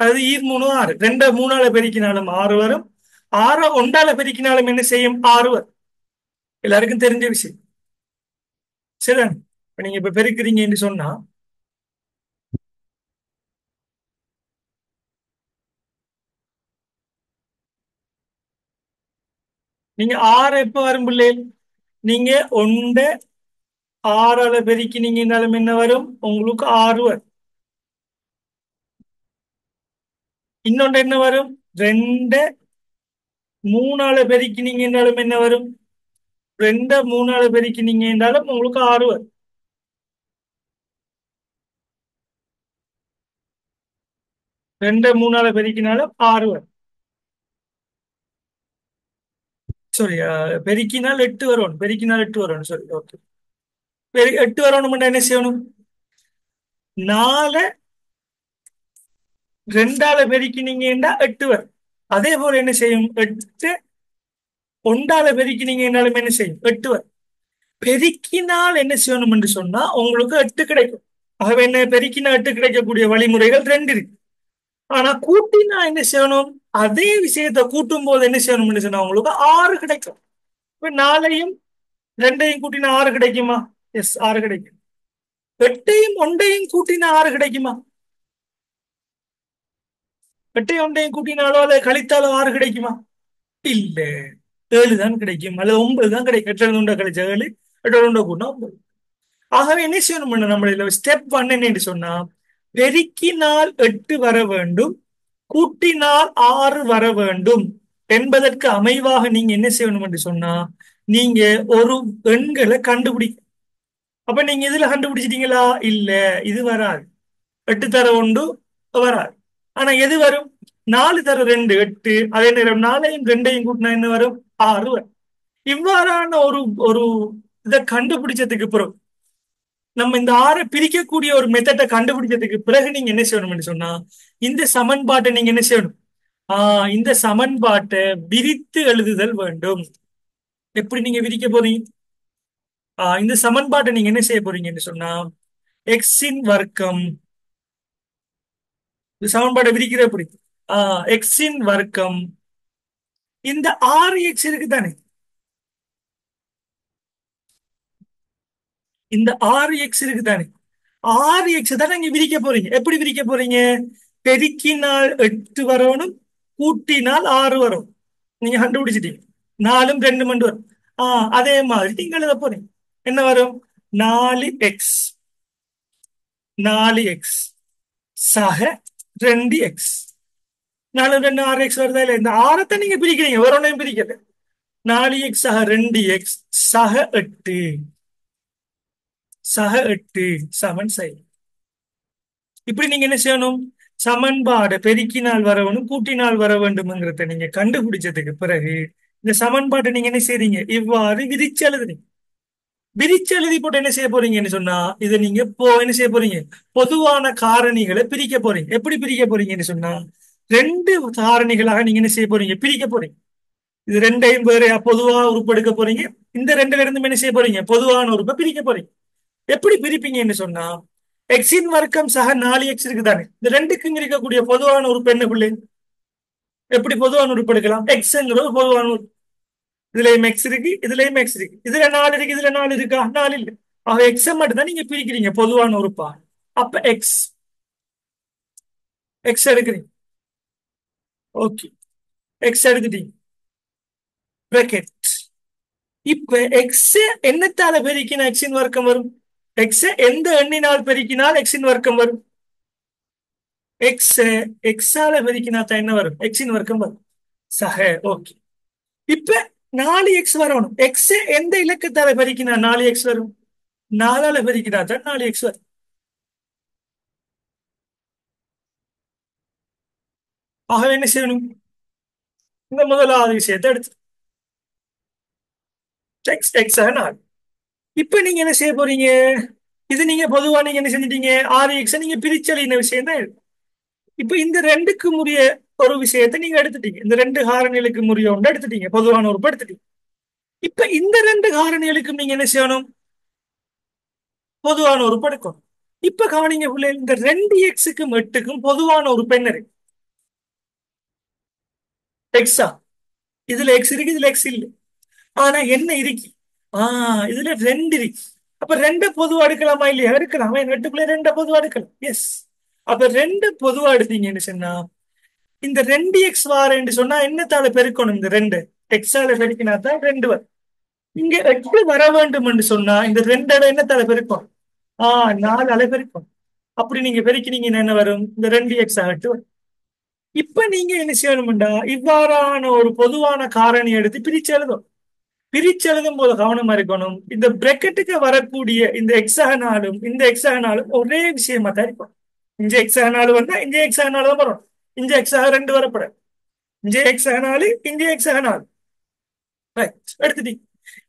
அதாவது ஈர் 3 6, ரெண்ட மூணால பெருக்கினாலும் 6 வரும், ஆற ஒன்றால பெருக்கினாலும் என்ன செய்யும், 6 வரும். எல்லாருக்கும் தெரிஞ்ச விஷயம். சரிதான்? இப்ப நீங்க இப்ப பெருக்கிறீங்கன்னு சொன்னா நீங்க 6 எப்ப வரும் பிள்ளை, நீங்க ஒண்ட 6ஆல பெருக்கினீங்கன்னாலும் என்ன வரும், உங்களுக்கு 6 வரும். இன்னொன்று என்ன வரும், 2 3ஆல பெருக்கினீங்கன்னாலும் என்ன வரும், 2 3ஆல பெருக்கினீங்க என்றாலும் உங்களுக்கு 6 வரும். 2 3ஆல பெருக்கினாலும் 6 வரும். சாரி, பெருக்கினால் 8 வரணும், பெருக்கினால் 8 வரணும், சரி ஓகே. 8 வரணும் என்ன செய்யணும்? 4 2ஆல பெருக்கினீங்கன்னா 8 வரும். அதே போல என்ன செய்யும்? 8 1ஆல பெருக்கினீங்கன்னாலும் என்ன செய்யும்? 8 வரும். பெருக்கினால் என்ன செய்யணும் என்று சொன்னா உங்களுக்கு 8 கிடைக்கும். ஆகவே என்ன, பெருக்கினா 8 கிடைக்கக்கூடிய வழிமுறைகள் ரெண்டு இருக்கு. ஆனா கூட்டினா என்ன செய்யணும்? அதே விஷயத்தை கூட்டும் போது என்ன செய்யணும்னு சொன்னா உங்களுக்கு 6 கிடைக்கும். இப்ப 4ஐயும் 2ஐயும் கூட்டினா 6 கிடைக்குமா? எஸ், 6 கிடைக்கும். 8ஐயும் 1ஐயும் கூட்டினா 6 கிடைக்குமா? 8ஐயும் 1ஐயும் கூட்டினாலோ அதை கழித்தாலோ 6 கிடைக்குமா? இல்ல, 7 தான் கிடைக்கும், அல்லது 9 தான் கிடைக்கும். 8 உண்டை கழிச்ச 7, 8 உண்டை கூட்டினா 9. ஆகவே என்ன செய்யணும் நம்ம ஸ்டெப் 1 என்ன சொன்னா, பெருக்கினால் 8 வர வேண்டும், கூட்டினால் 6 வர வேண்டும் என்பதற்கு அமைவாக நீங்க என்ன செய்யணும் என்று சொன்னா, நீங்க ஒரு எண்களை கண்டுபிடிக்க. அப்ப நீங்க இதுல கண்டுபிடிச்சிட்டீங்களா? இல்ல, இது வராது. 8 தர 1 வராது. ஆனா எது வரும்? 4 தர 2 8, அதே நேரம் 4ஐயும் 2ஐயும் கூட்டினா என்ன வரும்? 6 வரும். இவ்வாறான ஒரு ஒரு இதை கண்டுபிடிச்சதுக்கு பிறகு, நம்ம இந்த 6 பிரிக்கக்கூடிய ஒரு மெத்தட்டை கண்டுபிடிச்சதுக்கு பிறகு நீங்க என்ன செய்யணும்னு சொன்னா, இந்த சமன்பாட்டை நீங்க என்ன செய்யணும்? இந்த சமன்பாட்டை விரித்து எழுதுதல் வேண்டும். எப்படி நீங்க விரிக்க போறீங்க? இந்த சமன்பாட்டை நீங்க என்ன செய்ய போறீங்கன்னு சொன்னா, எக்ஸின் வர்க்கம், இந்த சமன்பாட்டை விரிக்கிற எப்படி? எக்ஸின் வர்க்கம், இந்த 6x இருக்கு தானே, இந்த 6x இருக்கு தானே, 6x தானே நீங்க விரிக்க போறீங்க. எப்படி விரிக்க போறீங்க? பெருக்கினால் 8 வரணும், கூட்டினால் 6 வரும். நீங்க கண்டுபிடிச்சிட்டீங்க. 4ம் 2 மண்டு வரும். அதே மாதிரி நீங்க எழுத போறீங்க. என்ன வரும்? 4x, 4x சக 2x. 4 2 6x வருதா இல்ல? இந்த ஆரத்தை நீங்க பிரிக்கிறீங்க, வேற ஒன்றையும் பிரிக்கல. 4x சக 2x சக 8, சக 8 சமன் செய்ய. இப்படி நீங்க என்ன செய்யணும்? சமன்பாடு பெருக்கினால் வர வேண்டும், கூட்டினால் வர வேண்டும்ங்கிறத நீங்க கண்டுபிடிச்சதுக்கு பிறகு இந்த சமன்பாட்டை நீங்க என்ன செய்றீங்க? இவ்வாறு விரிச்சு எழுதுறீங்க. விரிச்சு எழுதி போட்டு என்ன செய்ய போறீங்கன்னு சொன்னா, இதை நீங்க என்ன செய்ய போறீங்க? பொதுவான காரணிகளை பிரிக்க போறீங்க. எப்படி பிரிக்க போறீங்கன்னு சொன்னா, 2 காரணிகளாக நீங்க என்ன செய்ய போறீங்க? பிரிக்க போறீங்க. இது 2ஐயும் வேற பொதுவா உறுப்பு எடுக்க போறீங்க. இந்த 2ல இருந்து என்ன செய்ய போறீங்க? பொதுவான உறுப்பை பிரிக்க போறீங்க. எப்படி பிரிப்பீங்கன்னு சொன்னா, எக்ஸின் வர்க்கம் சக 4x இருக்குதானே, இந்த ரெண்டுக்கும் இருக்கக்கூடிய பொதுவான உறுப்பு என்ன பிள்ளை? எப்படி பொதுவான உறுப்பு எடுக்கலாம்? எக்ஸ்ங்கிற ஒரு பொதுவான உறுப்பு. இதுலயும் எக்ஸ் இருக்கு, இதுலயும் எக்ஸ் இருக்கு, இதுல 4 இருக்கு, இதுல 4 இருக்கா? 4 இல்ல. ஆக எக்ஸ் மட்டும் தான் நீங்க பிரிக்கிறீங்க பொதுவான உறுப்பா. அப்ப எக்ஸ், எக்ஸ் எடுக்கிறீங்க. ஓகே, எக்ஸ் எடுத்துட்டீங்க. bracket. இப்ப எக்ஸ் என்னத்தால பெருக்கினா எக்ஸின் வர்க்கம் வரும்? எக்ஸ் எந்த எண்ணினால் பெருக்கினால் எக்ஸின் வர்க்கம் வரும்? எக்ஸ் எக்ஸால பெருக்கினா தான் என்ன வரும்? எக்ஸின் வர்க்கம் வரும். சக, ஓகே. இப்ப 4x வரணும். எக்ஸ் எந்த இலக்கத்தால பெருக்கினா 4x வரும்? 4ஆல பெருக்கினா தான் 4x வரும். ஆகவே என்ன செய்யணும்? இந்த முதலாவது விஷயத்தை எடுத்து எக்ஸ் எக்ஸ் 4. இப்ப நீங்க என்ன செய்ய போறீங்க? இது நீங்க பொதுவா நீங்க என்ன செஞ்சிட்டீங்க? 6x நீங்க பிரிச்சலின விஷயம் தான் இது. இப்ப இந்த ரெண்டுக்கு உரிய ஒரு விஷயத்தை நீங்க எடுத்துட்டீங்க. இந்த 2 காரணிகளுக்கு உரிய ஒன்று எடுத்துட்டீங்க, பொதுவான உறுப்பு எடுத்துட்டீங்க. இப்ப இந்த 2 காரணிகளுக்கும் நீங்க என்ன செய்யணும்? பொதுவான உறுப்பு எடுக்கணும். இப்ப கவனிங்க பிள்ளை, இந்த 2x-க்கும் 8க்கும் பொதுவான உறுப்பு என்ன இருக்கு? எக்ஸா? இதுல எக்ஸ் இருக்கு, இதுல எக்ஸ் இல்ல. ஆனா என்ன இருக்கு? இதுல 2 இருக்கு. அப்ப 2 பொதுவா எடுக்கலாமா இல்லையா? எடுக்கலாம். 8க்குள்ள 2 பொதுவா எடுக்கலாம். எஸ். அப்ப 2 பொதுவா எடுத்தீங்கன்னு சொன்னா, இந்த 2x வாரேன்னு சொன்னா என்னத்தால பெருக்கணும்? இந்த 2 எக்ஸால பெருக்கினா தான் 2 வரும். இங்க 8 வர வேண்டும் என்று சொன்னா இந்த 2 என்னத்தால பெருக்கும்? 4 பெருக்கும். அப்படி நீங்க பெருக்கினீங்கன்னா என்ன வரும்? இந்த 2x ஆகட்டு வரும். இப்ப நீங்க என்ன செய்யணும்டா, இவ்வாறான ஒரு பொதுவான காரணி எடுத்து பிரிச்சு எழுதும். பிரிச்சு எழுதும் போது கவனமா இருக்கணும். இந்த பிரெக்கெட்டுக்கு வரக்கூடிய இந்த எக்ஸானாலும் இந்த எக்ஸானாலும் ஒரே விஷயமா தான் இருக்கும். இங்க எக்ஸானாலும் வந்தா இங்க எக்ஸானாலும் தான் வரும். இங்க எக்ஸாக 2 வரப்படாது. இங்க எக்ஸானாலு இங்க எக்ஸானாலும். ரைட், எடுத்துட்டீங்க.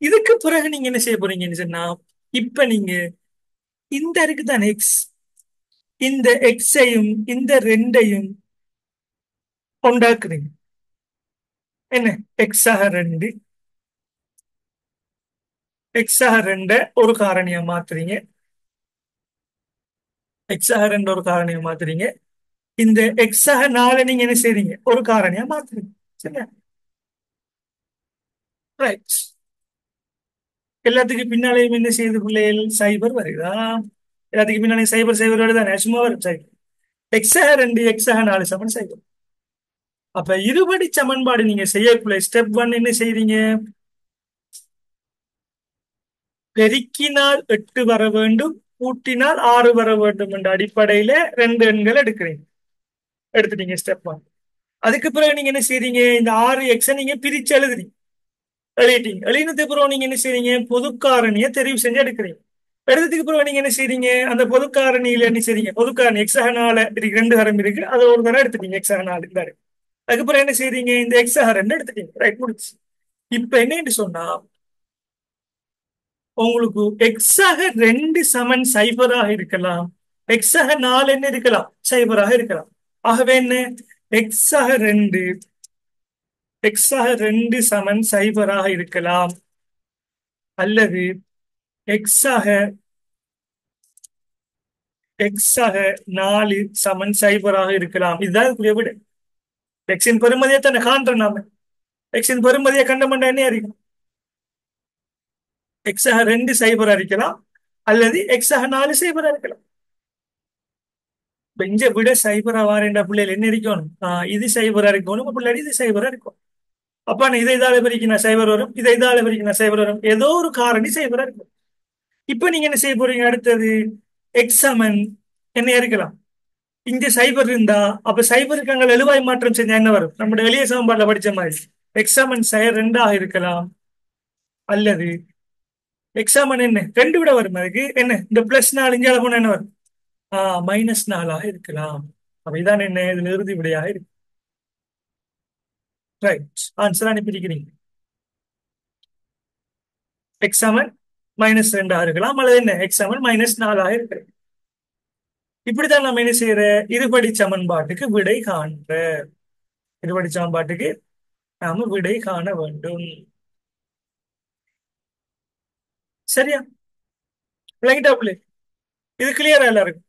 இதுக்கு பிறகு நீங்க என்ன செய்ய போறீங்கன்னு சொன்னா, இப்ப நீங்க இந்த இருக்குதான் எக்ஸ், இந்த எக்ஸையும் இந்த ரெண்டையும் கொண்டாக்குறீங்க. என்ன, எக்ஸாக ரெண்டு, எக்ஸாக ரெண்ட ஒரு காரணியா மாத்துறீங்க, எக்ஸாக ரெண்டு ஒரு காரணியா மாத்துறீங்க. இந்த எக்ஸாக நாலு நீங்க என்ன செய்றீங்க, ஒரு காரணியா மாத்துறீங்க. சரியா? ரைட். எல்லாத்துக்கும் பின்னாலேயும் என்ன செய்யுது பிள்ளைகள், சைபர் வருதா? எல்லாத்துக்கும் பின்னாலே சைபர் சைபர் வருதானே, சும்மா வரும் சைபர். எக்ஸாக ரெண்டு எக்ஸாக நாலு சமன் சைபர். அப்ப இருபடி சமன்பாடு நீங்க செய்யக்குள்ள ஸ்டெப் ஒன் என்ன செய்றீங்க, பெருக்கினால் எட்டு வர வேண்டும், கூட்டினால் ஆறு வர வேண்டும் என்ற அடிப்படையில ரெண்டு எண்கள் எடுக்கிறீங்க. எடுத்துட்டீங்க ஸ்டெப் ஒன். அதுக்கு பிறகு நீங்க என்ன செய்றீங்க, இந்த ஆறு எக்ஸ நீங்க பிரிச்சு எழுதுறீங்க. எழுதிட்டீங்க. எழுதினதுக்கு பிறகு நீங்க என்ன செய்றீங்க, பொதுக்காரணியை தெரிவு செஞ்சு எடுக்கிறீங்க. எடுத்ததுக்கு பிறகு நீங்க என்ன செய்றீங்க, அந்த பொதுக்காரணியில என்ன செய்றீங்க, பொதுக்காரணி எக்ஸாக நாலு இருக்கு, ரெண்டு தரம் இருக்கு, அதை ஒரு தரம் எடுத்துட்டீங்க எக்ஸாக நாலு இருந்தாரு. அதுக்கப்புறம் என்ன செய்றீங்க, இந்த எக்ஸாக ரெண்டு எடுத்துட்டீங்க. ரைட், முடிச்சு. இப்ப என்னன்னு சொன்னா, உங்களுக்கு எக்ஸாக ரெண்டு சமன் சைபராக இருக்கலாம், எக்ஸாக நாலு என்ன இருக்கலாம், சைபராக இருக்கலாம். ஆகவே என்ன, எக்ஸாக ரெண்டு, எக்ஸாக ரெண்டு சமன் சைபராக இருக்கலாம், அல்லது எக்ஸாக எக்ஸாக நாலு சமன் சைபராக இருக்கலாம். இதுதான் இதுக்குரிய விட. எக்ஸின் பெருமதியை தானே காண்றோம் நாம. எக்ஸின் பெருமதியை கண்டமண்டா என்ன அறியும், எக்ஸாக ரெண்டு சைபரா இருக்கலாம், அல்லது எக்ஸாக நாலு சைபரா இருக்கலாம். இப்ப இங்க விட சைபரா வாரேண்டா பிள்ளைகள் என்ன இருக்கணும், இது சைபரா இருக்கணும், பிள்ளைகள் இது சைபரா இருக்கும். அப்ப நான் இதை இதால பிரிக்கினா சைபர் வரும், இதை இதால பிரிக்கினா சைபர் வரும், ஏதோ ஒரு காரணி சைபரா இருக்கும். இப்ப நீங்க என்ன செய்ய போறீங்க, அடுத்தது எக்ஸ் சமன் என்ன இருக்கலாம், இங்க சைபர் இருந்தா அப்ப சைபருக்கு அங்க எழுவாய் மாற்றம் செஞ்சா என்ன வரும், நம்முடைய எளிய சமன்பாடுல படிச்ச மாதிரி எக்ஸாமன் ரெண்டாக இருக்கலாம், அல்லது எக்ஸாமன் என்ன ரெண்டு விட வரும், அதுக்கு என்ன இந்த பிளஸ் நாலு இங்கே போனா என்ன வரும், மைனஸ் நாலாக இருக்கலாம். அப்ப இதான் என்ன, இதுல இறுதி விடையாக இருக்கு. ரைட், ஆன்சர் அனுப்பியிருக்கிறீங்க. எக்ஸாமன் மைனஸ் ரெண்டாக இருக்கலாம், அல்லது என்ன எக்ஸாமன் மைனஸ் நாலாக இருக்கலாம். இப்படித்தான் நம்ம என்ன செய்யற, இருபடி சமன்பாட்டுக்கு விடை காண்ற, இருபடி சமன்பாட்டுக்கு நாம விடை காண வேண்டும். சரியா? விளங்கிட்டா பிள்ளை? இது கிளியரா எல்லாருக்கும்?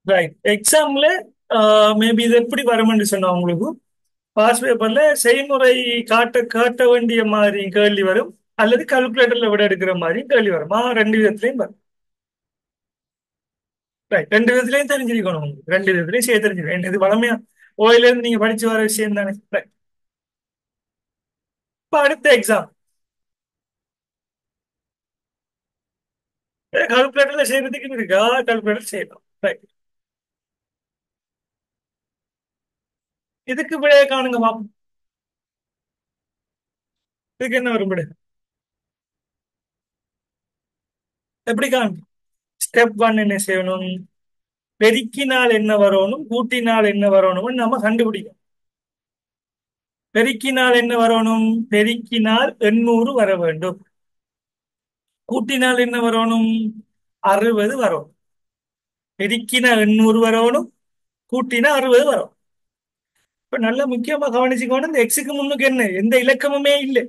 ரைட். எக்ஸாம்ல மேபி இது எப்படி வரும்னு சொன்னா, உங்களுக்கு பாஸ் பேப்பர்ல செய்முறை காட்ட காட்ட வேண்டிய மாதிரி கேள்வி வரும், அல்லது கால்குலேட்டர்ல விட எடுக்கிற மாதிரி கேள்வி வரும். ரெண்டு விதத்திலையும் வரும். ரைட், ரெண்டு விதத்திலையும் தெரிஞ்சிருக்கணும் உங்களுக்கு, ரெண்டு விதத்திலையும் செய்ய தெரிஞ்சிருக்கணும். இது வளமையா ஓயில இருந்து நீங்க படிச்சு வர விஷயம் தானே. ரைட். இப்ப அடுத்த எக்ஸாம் கால்குலேட்டர்ல செய்யறதுக்கு இருக்கா, கால்குலேட்டர் செய்யலாம். ரைட். இதுக்கு விடையை காணுங்க பாப்போம். இதுக்கு என்ன வரும் விடை, எப்படி காணும். ஸ்டெப் ஒன் என்ன செய்யணும், பெருக்கினால் என்ன வரணும், கூட்டினால் என்ன வரணும்னு நம்ம கண்டுபிடிக்கணும். பெருக்கினால் என்ன வரணும், பெருக்கினால் 800 வர வேண்டும், கூட்டினால் என்ன வரணும், 60 வரும். பெருக்கினா 800 வரணும், கூட்டினா 60 வரும். இப்ப நல்ல முக்கியமா கவனிச்சுக்கணும், இந்த எக்ஸுக்கு முன்னுக்கு என்ன எந்த இலக்கமுமே இல்லை,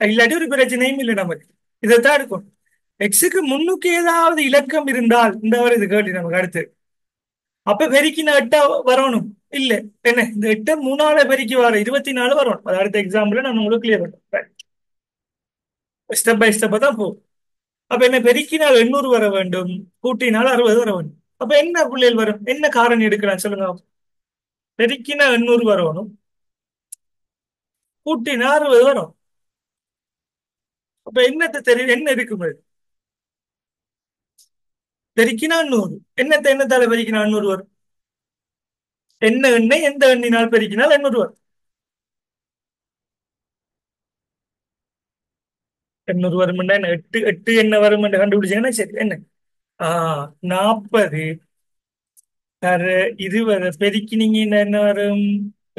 இல்லாட்டி ஒரு பிரச்சனையும் இல்லை நமக்கு. இதைத்தான் இருக்கும், எக்ஸுக்கு முன்னுக்கு ஏதாவது இலக்கம் இருந்தால் இந்த வருது கேள்வி நமக்கு அடுத்து. அப்ப பெருக்கினா 8 வரணும், இல்ல என்ன இந்த 8 மூணால பெருக்கி வர 24 வரணும். அது அடுத்த எக்ஸாம்பிள் நான் உங்களுக்கு கிளியர் பண்ணுறேன். ஸ்டெப் பை ஸ்டெப் தான் போகும். அப்ப என்ன, பெருக்கினால் 800 வர வேண்டும், கூட்டினால் 60 வர வேண்டும். அப்ப என்ன புள்ளிகள் வரும், என்ன காரணி எடுக்கலாம் சொல்லுங்க. பெருக்கினா 800 வரணும், கூட்டினா 60 வரும். அப்ப என்னத்தை தெரியும், என்ன இருக்கும் அது, பெருக்கினா 100. என்னத்தால பெருக்கினா 100 வரும்? என்ன எண்ணெய் எந்த எண்ணினால் பெருக்கினால் 800 வரும்? 800 வரும்னா என்ன? எட்டு எட்டு என்ன வரும் என்று கண்டுபிடிச்சீங்கன்னா சரி. என்ன? 40 தர 20 பெருக்கினீங்கன்னா என்ன வரும்?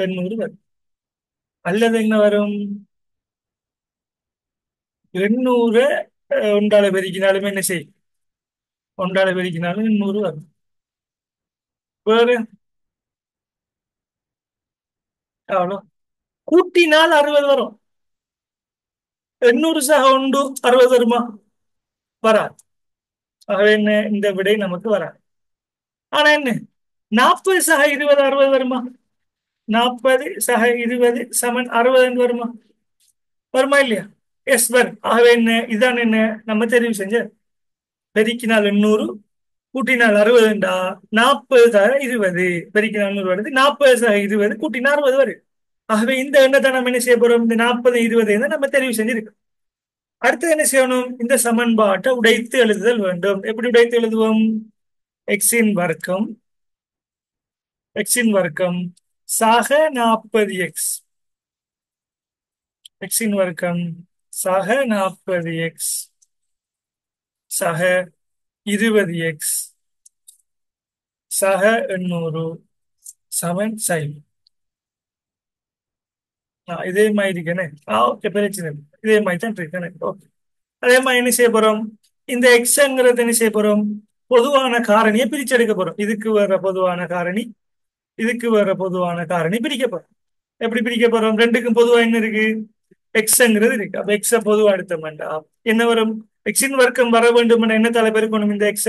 800 வரும். அல்லது என்ன வரும்? 800 ஒன்றால பெருக்கினாலும் என்ன செய்யும்? ஒன்றால பெருக்கினாலும் 800 வரும். வேற அவ்வளோ. கூட்டினால் 60 வரும். 800 சக உண்டு 60 வருமா? வராது. ஆகவே என்ன? இந்த விடை நமக்கு வராது. ஆனா என்ன? 40 சக 20 60 வருமா? 40 சக 20 சமன் 60 என்று வருமா? வருமா இல்லையா? எஸ் வரும். ஆகவே என்ன? இதான் என்ன நம்ம தெரிவு செஞ்ச. பெருக்கினால் 800, கூட்டினால் 60. 40 சக 20 பெருக்கினால் 100 வருது. 40 சக 20 கூட்டினால் 60 வருது. ஆகவே இந்த எண்ணத்தை நம்ம என்ன செய்ய போறோம்? இந்த 40 20 நம்ம தெரிவு செஞ்சிருக்கோம். அடுத்து என்ன செய்யணும்? இந்த சமன்பாட்டை உடைத்து எழுதுதல் வேண்டும். எப்படி உடைத்து எழுதுவோம்? எக்ஸின் வர்க்கம் எக்ஸின் வர்க்கம் சக 40 எக்ஸ். எக்ஸின் வர்க்கம் சக 40 எக்ஸ் சக 20 எக்ஸ் சக 800 சமன் சைன். இதே மாதிரி இருக்கேனே. ஓகே, பிரச்சனை இல்லை. இதே மாதிரி தான் இருக்கேனே. ஓகே. அதே மாதிரி என்ன செய்ய போறோம்? இந்த எக்ஸ்ங்கிறது என்ன செய்ய போறோம்? பொதுவான காரணியை பிரிச்செடுக்க போறோம். இதுக்கு வர பொதுவான காரணி, இதுக்கு வர பொதுவான காரணி பிரிக்க போறோம். எப்படி பிரிக்க போறோம்? ரெண்டுக்கும் பொதுவா என்ன இருக்கு? எக்ஸ்ங்கிறது இருக்கு. அப்ப எக்ஸ பொதுவா எடுத்தோம்டா என்ன வரும்? எக்ஸின் வர்க்கம் வர வேண்டும். என்ன தலை பெருக்கணும்? இந்த எக்ஸ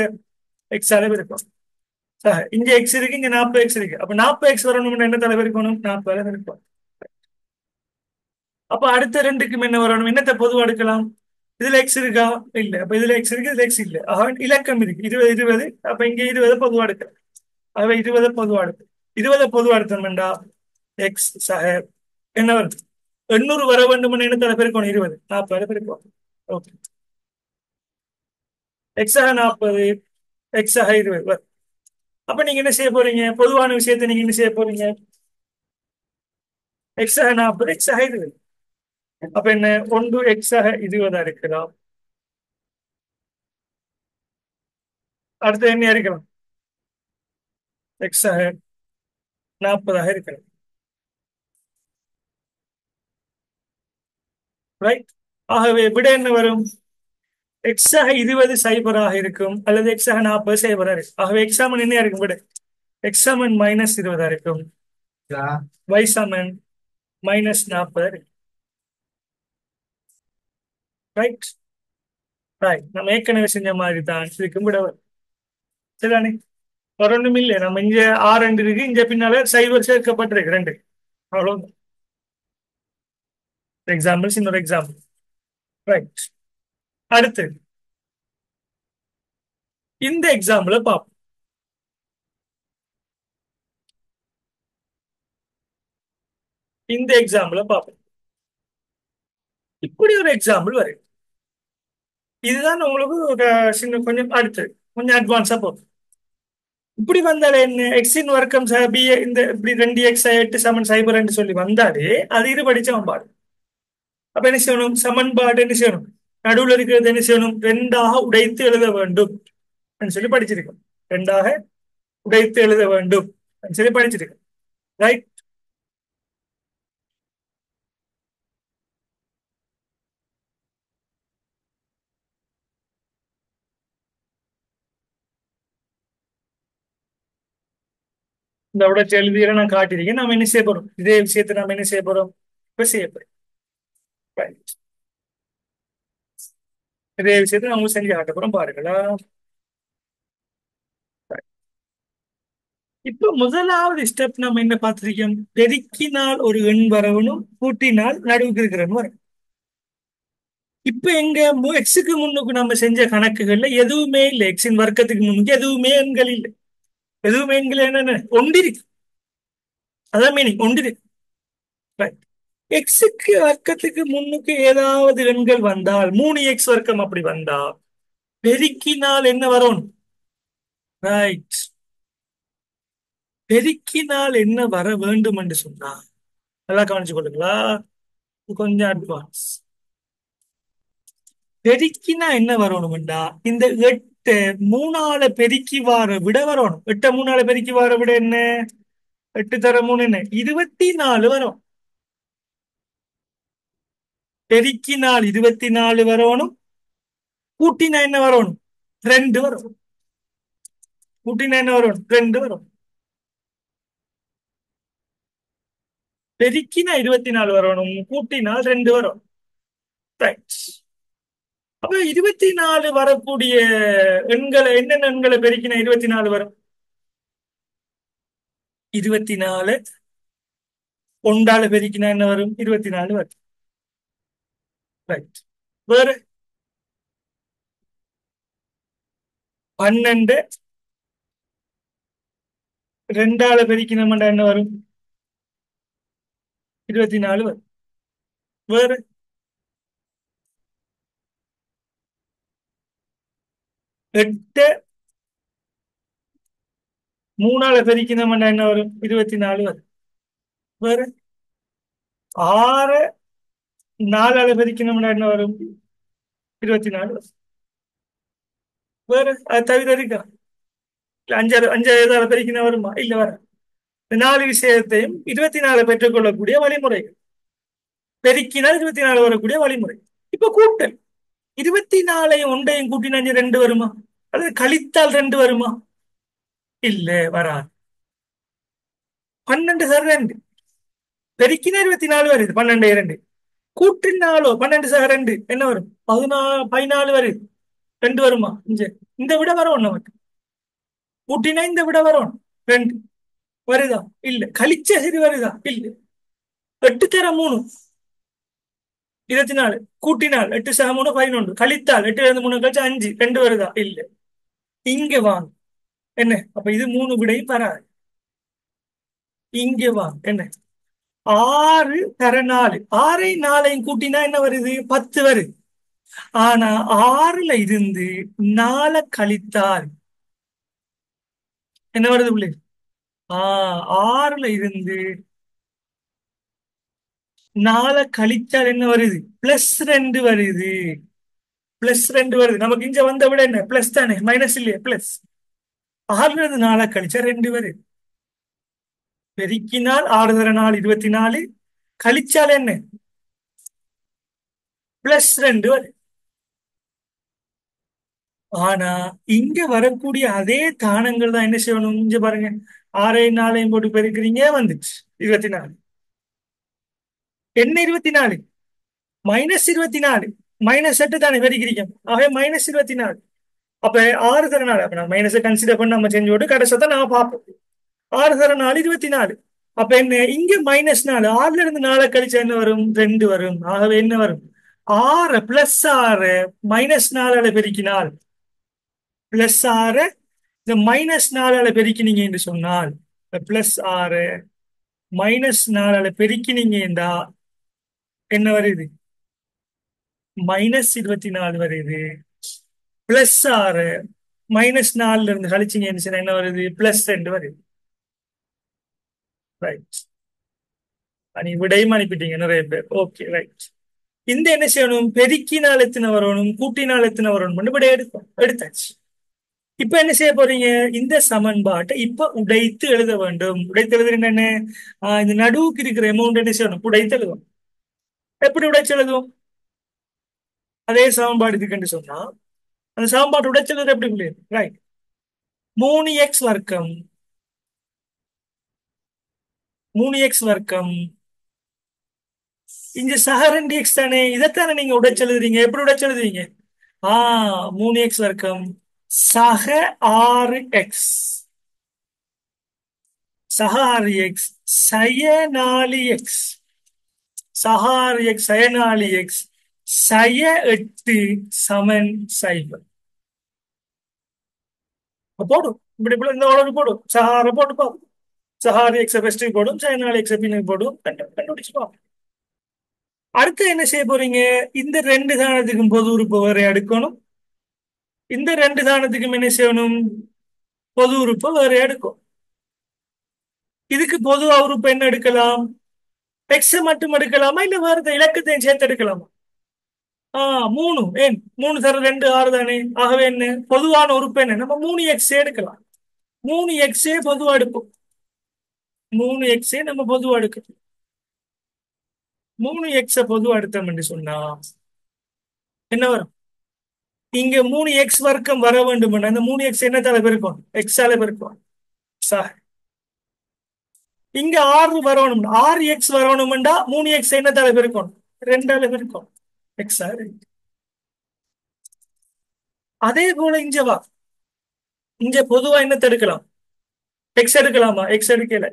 எக்ஸ் அளவு இருக்கும். இங்க எக்ஸ் இருக்கு, இங்க 40 எக்ஸ் இருக்கு. அப்ப 40 எக்ஸ் வரணும். என்ன தலை பெருக்கணும்? 40 பெருக்கணும். அப்ப அடுத்த ரெண்டுக்கும் என்ன வரணும்? என்னத்தை பொதுவா எடுக்கலாம்? இதுல எக்ஸ் இருக்கா? இல்ல. அப்ப இதுல எக்ஸ் இருக்கு, இதுல எக்ஸ் இல்ல. இலக்கம் இருக்கு 20 20. அப்ப இங்க 20 பொதுவா எடுக்கலாம். அவை 20 பொதுவா எடுத்து 20 பொதுவா எடுத்தோம்டா எக்ஸ் சக என்ன வருது? 800 வர வேண்டும். என்ன தலை பெருக்கணும்? 20 40 பெருக்கணும். ஓகே. எக்ஸாக 40 எக்ஸாக 20 வரும். அப்ப நீங்க என்ன செய்ய போறீங்க? பொதுவான விஷயத்தை நீங்க என்ன செய்ய போறீங்க? எக்ஸாக 40 எக்ஸாக 20. அப்ப என்ன? ஒன்று எக்ஸாக 20 இருக்கலாம். அடுத்து என்ன இருக்கலாம்? எக்ஸாக 40 இருக்கலாம். ரைட். ஆகவே விட என்ன வரும்? எக்ஸாக 20 சைபராக இருக்கும், அல்லது எக்ஸாக 40 சைபராக இருக்கும். ஆகவே எக்ஸாமன் என்ன இருக்கும்? விட எக்ஸாமன் -20 இருக்கும். y சமன் -40 இருக்கும். ரைட். ரைட். நம்ம ஏற்கனவே செஞ்ச மாதிரி தான் இதுக்கும் விட வரும். சரிதானே? ஒரு ஒண்ணும் இல்லை. நம்ம இங்க 6 இருக்கு, இங்க பின்னால சைபர் சேர்க்கப்பட்டிருக்கு 2. அவ்வளவு. எக்ஸாம்பிள்ஸ், இன்னொரு எக்ஸாம்பிள். ரைட். அடுத்து இந்த எக்ஸாம்பிள பார்ப்போம். இந்த எக்ஸாம்பிள பார்ப்போம். இப்படி ஒரு எக்ஸாம்பிள் வரும். இதுதான் உங்களுக்கு ஒரு சின்ன கொஞ்சம் அடுத்து கொஞ்சம் அட்வான்ஸா போகும். இப்படி வந்தாலே என்ன? எக்ஸின் வர்க்கம் பி இந்த இப்படி 2x 8 சமன் சைபர் என்று சொல்லி வந்தாலே அது இருபடி சமன்பாடு. அப்ப என்ன செய்யணும்? சமன்பாடு என்ன செய்யணும்? நடுவில் இருக்கிறது என்ன செய்யணும்? 2ஆக உடைத்து எழுத வேண்டும் சொல்லி படிச்சிருக்கோம். 2ஆக உடைத்து எழுத வேண்டும் சொல்லி படிச்சிருக்கோம். ரைட். இந்த உடைச்சு எழுதிய நான் காட்டியிருக்கேன். நம்ம என்ன செய்ய போறோம்? இதே விஷயத்தை நம்ம என்ன செய்ய போறோம்? இப்ப செய்ய போறோம். Right. இதே விஷயத்தை நம்ம செஞ்சு காட்ட போறோம். பாருங்களா? இப்ப முதலாவது ஸ்டெப் நம்ம என்ன பார்த்திருக்கோம்? பெருக்கினால் ஒரு எண் வரவணும், கூட்டினால் நடுவுக்கு இருக்கிறன்னு வரும். இப்ப எங்க எக்ஸுக்கு முன்னுக்கு நம்ம செஞ்ச கணக்குகள்ல எதுவுமே இல்லை. எக்ஸின் வர்க்கத்துக்கு முன்னுக்கு எதுவுமே எண்கள் இல்லை. எதுவுமே எண்கள் என்னென்ன ஒன்றிருக்கு. அதான் மீனிங் ஒன்றிருக்கு. எக்ஸுக்கு வர்க்கத்துக்கு முன்னுக்கு ஏதாவது எண்கள் வந்தால் 3x வர்க்கம் அப்படி வந்தா பெருக்கினால் என்ன வரும்? ரைட். பெருக்கினால் என்ன வர வேண்டும் என்று சொன்னா, நல்லா கவனிச்சு கொள்ளுங்களா, கொஞ்சம் அட்வான்ஸ். பெருக்கினா என்ன வரணும்டா, இந்த எட்டு மூணால பெருக்கி வார விட வரணும். எட்ட மூணால பெருக்கி வார விட என்ன? எட்டு தர மூணு என்ன? 24 வரும். பெருக்கினால் 24 வரணும். கூட்டினா என்ன வரணும்? ரெண்டு வரும். கூட்டினா என்ன வரும்? ரெண்டு வரும். பெருக்கினா 24 வரணும், கூட்டினால் ரெண்டு வரும். ரைட். அப்ப 24 வரக்கூடிய எண்களை, என்னென்ன எண்களை பெருக்கினா 24 வரும்? 24 ஒன்றால பெருக்கினா என்ன வரும்? 24 வரும். ரைட். வேற 12 ரெண்டால பெருக்கினோம்னா என்ன வரும்? 24 வரும். வேற 8 மூணால பெருக்கினோம்னா என்ன வரும்? 24 வரும். வேற 6 நாலால பெருக்கினோம்னா என்ன வரும்? 24 வரும். வேற அது தவிர இருக்கா? இல்ல அஞ்சாறு அஞ்சாறு பெருக்கினா வருமா? இல்ல வர. இந்த நாலு விஷயத்தையும் 24 பெற்றுக்கொள்ளக்கூடிய வழிமுறைகள். பெருக்கினால் 24 வரக்கூடிய வழிமுறை. இப்ப கூட்டல். 24 ஒன்றையும் கூட்டினா ரெண்டு வருமா? அல்லது கழித்தால் ரெண்டு வருமா? இல்ல, வராது. 12 சார் ரெண்டு. பெருக்கினா 24 வருது. 12 2 கூட்டினாலோ 12 சார் ரெண்டு என்ன வரும்? 14 வருது. ரெண்டு வருமா? இந்த விட வரும் நமக்கு. கூட்டினா இந்த விட வரும். ரெண்டு வருதா? இல்ல. கழிச்ச சரி வருதா? இல்ல. எட்டு தர மூணு 24. கூட்டினால் எட்டு சக மூணு 11. கழித்தால் எட்டுல இருந்து மூணு கழிச்சு அஞ்சு ரெண்டு வருதா? இல்ல. இங்க வாங்க. என்ன? அப்ப இது மூணு விடையும் வராது. இங்க வாங்க. என்ன? ஆறு தர நாலு. ஆறையும் நாலையும் கூட்டினா என்ன வருது? 10 வருது. ஆனா ஆறுல இருந்து நாலை கழித்தால் என்ன வருது பிள்ளை? ஆறுல இருந்து நாலை கழித்தால் என்ன வருது? பிளஸ் ரெண்டு வருது. பிளஸ் ரெண்டு வருது. நமக்கு இங்க வந்த விட என்ன? பிளஸ் தானே, மைனஸ் இல்லையா? பிளஸ். ஆறுல இருந்து நாலை கழிச்சா ரெண்டு வருது. பெருக்கினால் 6 தர 4 24. கழிச்சால் என்ன? பிளஸ் ரெண்டு வருது. ஆனா இங்க வரக்கூடிய அதே தானங்கள் தான் என்ன செய்யணும்? இங்க பாருங்க, ஆறையும் நாளையும் போட்டு பெருக்கிறீங்க, வந்துச்சு 24. என்ன 24? -24. -8 தானே பெருக்கிறீங்க. ஆகவே -24. அப்ப 6 தர 4. அப்ப நான் மைனஸை கன்சிடர் பண்ணி நம்ம செஞ்சு விட்டு கடைசத்தை நாம பார்ப்போம். 6 தர 4 24. அப்ப என்ன? இங்க -4. ஆறுல இருந்து நாலு கழிச்சா என்ன வரும்? ரெண்டு வரும். ஆகவே என்ன வரும்? 6 +6 -4 பெருக்கினால், +6 இந்த -4 பெருக்கினீங்க என்று சொன்னால், +6 -4 பெருக்கினீங்கடா என்ன வருது? -24 வருது. +6 -4 இருந்து கழிச்சீங்க என்ன வருது? +2 வருது. ரைட். நீ விடையும் அனுப்பிட்டீங்க நிறைய பேர். Okay, right. இந்த என்ன செய்யணும்? பெருக்கினால் எத்தனை வரணும், கூட்டினால் எத்தனை வரணும் விடை எடுக்கும். எடுத்தாச்சு. இப்ப என்ன செய்ய போறீங்க? இந்த சமன்பாட்டை இப்ப உடைத்து எழுத வேண்டும். உடைத்து எழுதுறது என்னன்னு, இந்த நடுவுக்கு இருக்கிற அமௌண்ட் என்ன செய்யணும்? உடைத்து எழுதும். எப்படி உடைச்சு எழுதுவோம்? அதே சமன்பாடு இருக்குன்னு சொன்னா அந்த சமன்பாட்டு உடைச்சு எழுதுறது எப்படி புரியுது? ரைட். 3x வர்க்கம், 3x வர்க்கம். இங்க சக 2x தானே, இதைத்தானே நீங்க உடைச்சு எழுதுறீங்க. எப்படி உடைச்சு எழுதுவீங்க? 3x வர்க்கம் சக 6x, சக 6x சய 4x, சக 6x சய 4x சய 8 சமன் 0. போடும். இப்படி இப்படி இந்த உலகம் போடும். சஹார போட்டு பார்ப்போம். சஹாரி எக்ஸ பெஸ்ட் போடும், சய 4x பின்னுக்கு போடும். கண்டுபிடிச்சு பார்ப்போம். அடுத்து என்ன செய்ய போறீங்க? இந்த ரெண்டு தானத்துக்கும் பொது உறுப்பு வேற எடுக்கணும். இந்த ரெண்டு தானத்துக்கும் என்ன செய்யணும்? பொது உறுப்பை வேற எடுக்கும். இதுக்கு பொதுவா உறுப்பு என்ன எடுக்கலாம்? எக்ஸ் மட்டும் எடுக்கலாமா இல்ல வேற இலக்கத்தையும் சேர்த்து எடுக்கலாமா? மூணு. ஏன் மூணு தர ரெண்டு ஆறு தானே. ஆகவே என்ன பொதுவான உறுப்பு என்ன? நம்ம மூணு எக்ஸ் எடுக்கலாம். மூணு எக்ஸே பொதுவா எடுப்போம். மூணு எக்ஸே நம்ம பொதுவா எடுக்கணும். மூணு எக்ஸ பொதுவா எடுத்தோம் என்று சொன்னா என்ன வரும்? இங்க மூணு எக்ஸ் வர்க்கம் வர வேண்டும். அந்த மூணு எக்ஸ் என்னத்தால பெருக்கும்? எக்ஸால பெருக்கும். சார் இங்க ஆறு வரணும். ஆறு எக்ஸ் வரணும்டா மூணு எக்ஸ் என்னத்தால பெருக்கும்? ரெண்டால பெருக்கும். எக்ஸா. அதே போல இங்க வா. இங்க பொதுவா என்ன எடுக்கலாம்? எக்ஸ் எடுக்கலாமா? எக்ஸ் எடுக்கல.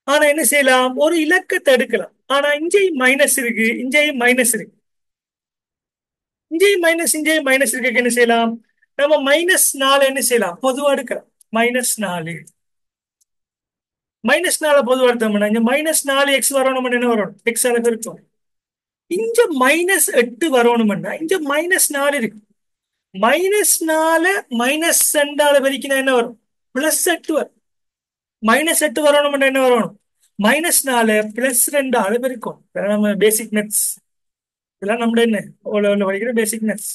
ஆனா என்ன செய்யலாம்? ஒரு இலக்கத்தை எடுக்கலாம். ஆனா இங்கேயும் மைனஸ் இருக்கு, இங்கேயும் மைனஸ் இருக்கு. இங்கேயும் மைனஸ் இருக்கு. என்ன செய்யலாம்? நம்ம -4 என்ன செய்யலாம்? பொதுவா எடுக்கலாம். -4. -4 பொதுவா எடுத்தோம்னா இங்க -4 எக்ஸ் வரணும்னு என்ன வரும்? எக்ஸ் அளவு இருக்கும். இங்க -8 வரணும்னா இங்க -4 இருக்கு. -4 -2 வரைக்கும் என்ன வரும்? +8 வரும். -8 வரணும்னா என்ன வரணும்? -4 +2 இருக்கும். நம்ம பேசிக் நெட்ஸ் இதெல்லாம் நம்ம என்ன படிக்கிற பேசிக் நெட்ஸ்.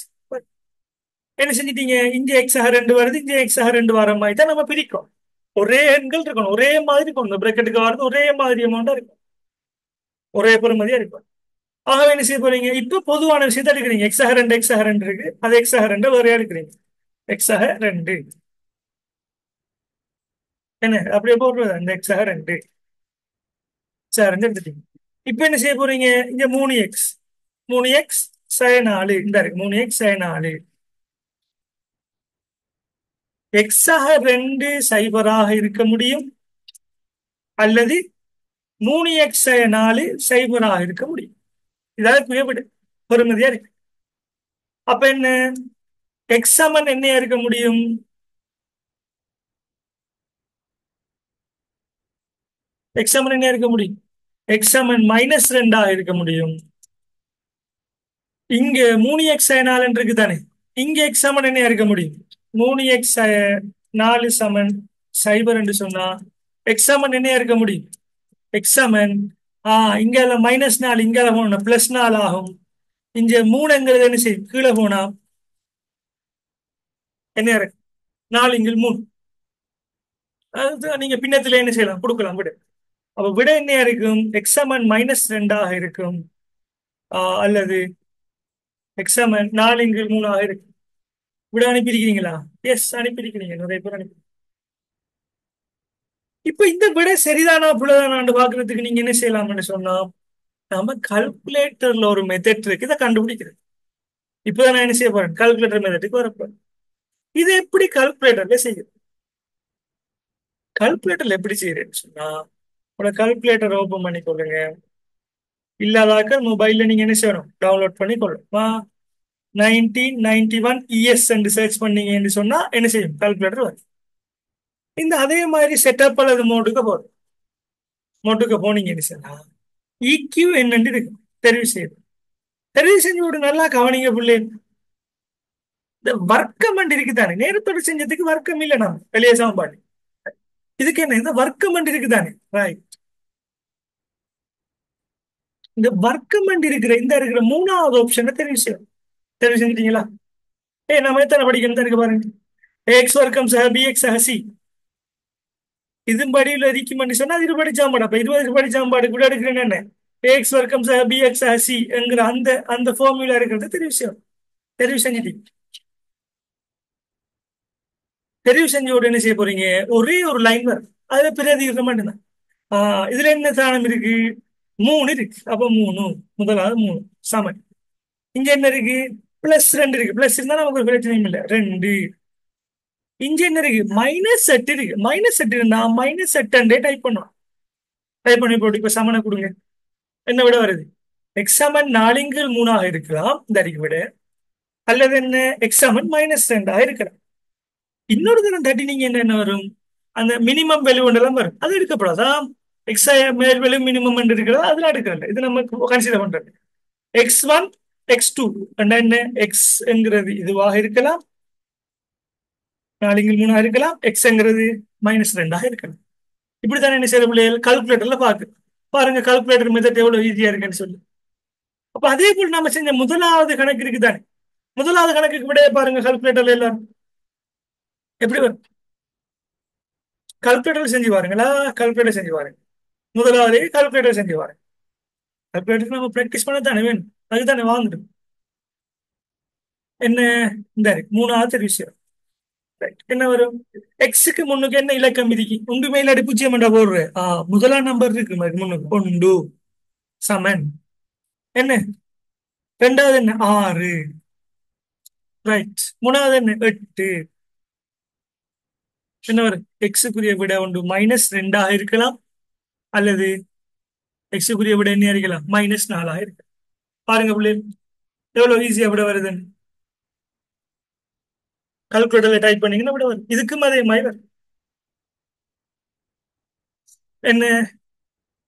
என்ன செஞ்சிட்டீங்க? இங்க எக்ஸாக 2 வருது, இங்க எக்ஸாக 2 வர மாதிரி தான் நம்ம பிரிக்கும். ஒரே எண்கள் இருக்கணும், ஒரே மாதிரி இருக்கணும். பிரக்கெட்டுக்கு வரது ஒரே மாதிரி அமௌண்டா இருக்கும், ஒரே பெறுமதியா இருக்கும். ஆகவே என்ன செய்ய போறீங்க? இப்ப பொதுவான விஷயத்த எடுக்கிறீங்க. எக்ஸாக 2 இருக்கு, அது எக்ஸாக 2 வேறையா எடுக்கிறீங்க. எக்ஸாக 2 என்ன அப்படியே போடுறது? அந்த எக்ஸாக 2 எடுத்துட்டீங்க. இப்ப என்ன செய்ய போறீங்க? இங்க 3x 3x -4 இந்த இருக்கு. 3x -4 எக்ஸாக 2 சைபராக இருக்க முடியும், அல்லது 3x-4 சைபராக இருக்க முடியும். இதாவது புரியப்படு பெறுமதியா இருக்கு. அப்ப என்ன? எக்ஸ் சமன் என்னையா இருக்க முடியும்? எக்ஸ் சமன் என்ன இருக்க முடியும்? எக்ஸ் சமன் -2 இருக்க முடியும். இங்க 3x-4 இருக்கு தானே. இங்க எக்ஸ் சமன் என்ன இருக்க முடியும்? 3x-4 சமன் சைபர் என்று சொன்னா எக்ஸ் சமன் என்ன இருக்க முடியும்? எக்ஸ் சமன் இங்க -4 இங்க போனா +4 ஆகும். இங்க 3 என்ன செய்யும்? கீழே போனா என்ன இருக்கு? 4 இங்க 3. அது நீங்க பின்னத்துல என்ன செய்யலாம்? கொடுக்கலாம் விட. அப்ப விட என்ன இருக்கும்? எக்ஸ் சமன் -2 இருக்கும். அல்லது எக்ஸ் சமன் 4 இங்க 3 இருக்கும். விட அனுப்பியிருக்கிறீங்களா? எஸ், அனுப்பியிருக்கிறீங்க. நிறைய பேர் அனுப்பி. இப்ப இந்த விட சரிதானா புள்ளதானான்னு பாக்குறதுக்கு நீங்க என்ன செய்யலாம்னு சொன்னா, நம்ம கால்குலேட்டர்ல ஒரு மெத்தட் இருக்கு, இதை கண்டுபிடிக்கிறது. இப்பதான் நான் என்ன செய்ய போறேன்? கால்குலேட்டர் மெத்தட்டுக்கு வரப்போறேன். இது எப்படி கால்குலேட்டர்ல செய்யுது? கால்குலேட்டர்ல எப்படி செய்யறேன்னு சொன்னா, உங்களோட கால்குலேட்டர் ஓபன் பண்ணி கொள்ளுங்க. இல்லாதாக்க மொபைல்ல நீங்க என்ன செய்யணும்? டவுன்லோட் பண்ணி கொள்ளும். 1991 ES என்று சர்ச் பண்ணீங்கன்னு சொன்னா என்ன செய்யும்? கால்குலேட்டர் வரும். இந்த அதே மாதிரி செட்டப் அல்லது மோட்டுக்கு போனீங்கன்னு சொன்னா EQ என்னன்னு இருக்கு, தெரிவு செய்யுது. தெரிவு செஞ்சு விட நல்லா கவனிங்க பிள்ளை. இந்த வர்க்கம் இருக்குதானே, நேரத்தோட செஞ்சதுக்கு வர்க்கம் இல்லை. நான் வெளியே சமன்பாடு இதுக்கு என்ன? இந்த வர்க்கம் இருக்குதானே, ரைட். இந்த வர்க்கம் இருக்கிற மூணாவது ஆப்ஷனை தெரிவு செஞ்சிட்டீங்களா? நம்ம எத்தனை படிக்கணும் இருக்கு பாருங்க. எக்ஸ் வர்க்கம் சக பிஎக்ஸ் சக சி. இது படியில் இருக்குமென்னு சொன்னா அது படிச்சாம்பாடு. அப்ப 20 படிச்சாம்பாடு கூட எடுக்கிறேன்னு என்ன? எக்ஸ் வர்க்கம் சக பிஎக்ஸ் சக சி என்கிற அந்த ஃபார்முலா இருக்கிறது தெரிவு செஞ்சிட்டீங்க. தெரிவு செஞ்ச உடனே என்ன செய்ய போறீங்க? ஒரே ஒரு லைன் வரும், அதுல பிரதிகிற மட்டும்தான். இதுல என்ன தானம் இருக்கு? 3 இருக்கு. அப்ப 3 முதலாவது 3 சமன். இங்க என்ன இருக்கு? +2 இருக்கு. பிளஸ் இருந்தா நமக்கு ஒரு பிரச்சனையும் இல்லை. 2. இங்க என்ன இருக்கு? -8 இருக்கு. -8 இருந்தா -8 டைப் பண்ணுவோம். டைப் பண்ணி போட்டு இப்ப சமனை கொடுங்க. என்ன விட வருது? எக்ஸ் சமன் 4/3 இருக்கலாம் இந்த அறிக்கை விட, அல்லது என்ன எக்ஸ் சமன் -2 இருக்கலாம். இன்னொரு தரம் தட்டி நீங்க என்ன வரும்? அந்த மினிமம் வேல்யூ எல்லாம் வரும், அது எடுக்கப்படாதான். எக்ஸ் மேல் வேல்யூ மினிமம் இருக்கிறது அதெல்லாம் எடுக்கிறது. இது நம்ம கன்சிடர் பண்றது. x1 x2 என்ன? எக்ஸ் என்கிறது இதுவாக இருக்கலாம், நாலுங்கில் மூணா இருக்கலாம், எக்ஸ்ங்கிறது -2 இருக்கலாம். இப்படித்தானே என்ன செய்யற பிள்ளைகள் கால்குலேட்டர்ல பாருங்க கால்குலேட்டர் மெத்தட் எவ்வளவு ஈஸியா இருக்குன்னு சொல்லி. அப்ப அதே போல் நம்ம செஞ்ச முதலாவது கணக்கு இருக்குதானே, முதலாவது கணக்குக்கு விட பாருங்க கால்குலேட்டர்ல எல்லாம் எப்படி வரும். கால்குலேட்டர் செஞ்சு பாருங்களா, கால்குலேட்டர் செஞ்சு பாருங்க. முதலாவது கால்குலேட்டர் செஞ்சு பாருங்க. கால்குலேட்டர் நம்ம பிராக்டிஸ் பண்ண தானே வேணும், அதுதானே வாங்கணும். என்ன இந்த மூணாவது விஷயம். Right. என்ன வரும், எக்ஸுக்கு முன்னுக்கு என்ன இலக்கம் இருக்கு, ஒன்றுமே இல்லாட்டி பூஜ்ஜியம் என்ற போடுற முதலாம் நம்பர் இருக்கு மாதிரி முன்னுக்கு ஒன்று சமன் என்ன, ரெண்டாவது என்ன 6, ரைட், மூணாவது என்ன 8. என்ன வரும், எக்ஸுக்குரிய விட ஒன்று -2 இருக்கலாம், அல்லது எக்ஸுக்குரிய விட என்ன இருக்கலாம் -4 இருக்கலாம். பாருங்க பிள்ளைகள் எவ்வளவு ஈஸியா விட வருதுன்னு. கால்குலேட்டர்ல டைப் பண்ணீங்கன்னா விட வரும். இதுக்கும் அதே மாதிரி வரும். என்ன,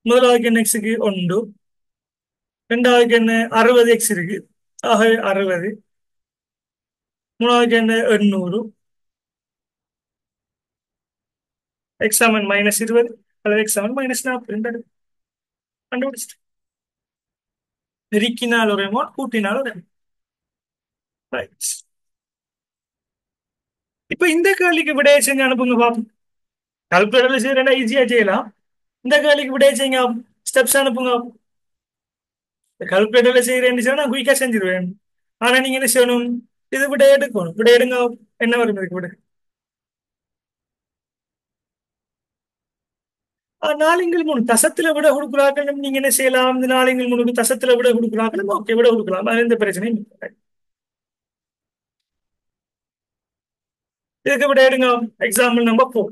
முதலாவது என்ன எக்ஸுக்கு ஒன்று, ரெண்டாவது என்ன 60 எக்ஸ் இருக்கு, ஆகவே 60, மூணாவது என்ன 800, எக்ஸ் சமன் -20 அல்லது எக்ஸ் சமன் -40 கண்டுபிடிச்சிட்டு. பெருக்கினால் ஒரு அமௌண்ட், கூட்டினால் ஒரு amount. Right. இப்ப இந்த கேள்விக்கு விடையை செஞ்சு அனுப்புங்க பாப்போம். கால்குலேட்டர்ல செய்யறா ஈஸியா செய்யலாம். இந்த கேள்விக்கு விடையை செய்யுங்க, ஸ்டெப்ஸ் அனுப்புங்க. கால்குலேட்டர்ல செய்யறேன்னு சொன்னா நான் குயிக்கா செஞ்சிருவேன். ஆனா நீங்க என்ன செய்யணும், இது விட எடுக்கணும். விட எடுங்க, என்ன வரும் இதுக்கு விட. நாலுங்கள் மூணு தசத்துல விட கொடுக்குறாங்க. நீங்க என்ன செய்யலாம், இந்த நாலுங்கள் மூணுக்கு தசத்துல விட கொடுக்குறாங்க, ஓகே விட கொடுக்கலாம், அது எந்த பிரச்சனையும் இல்லை. இதுக்கு விட எடுங்க. Example number 4.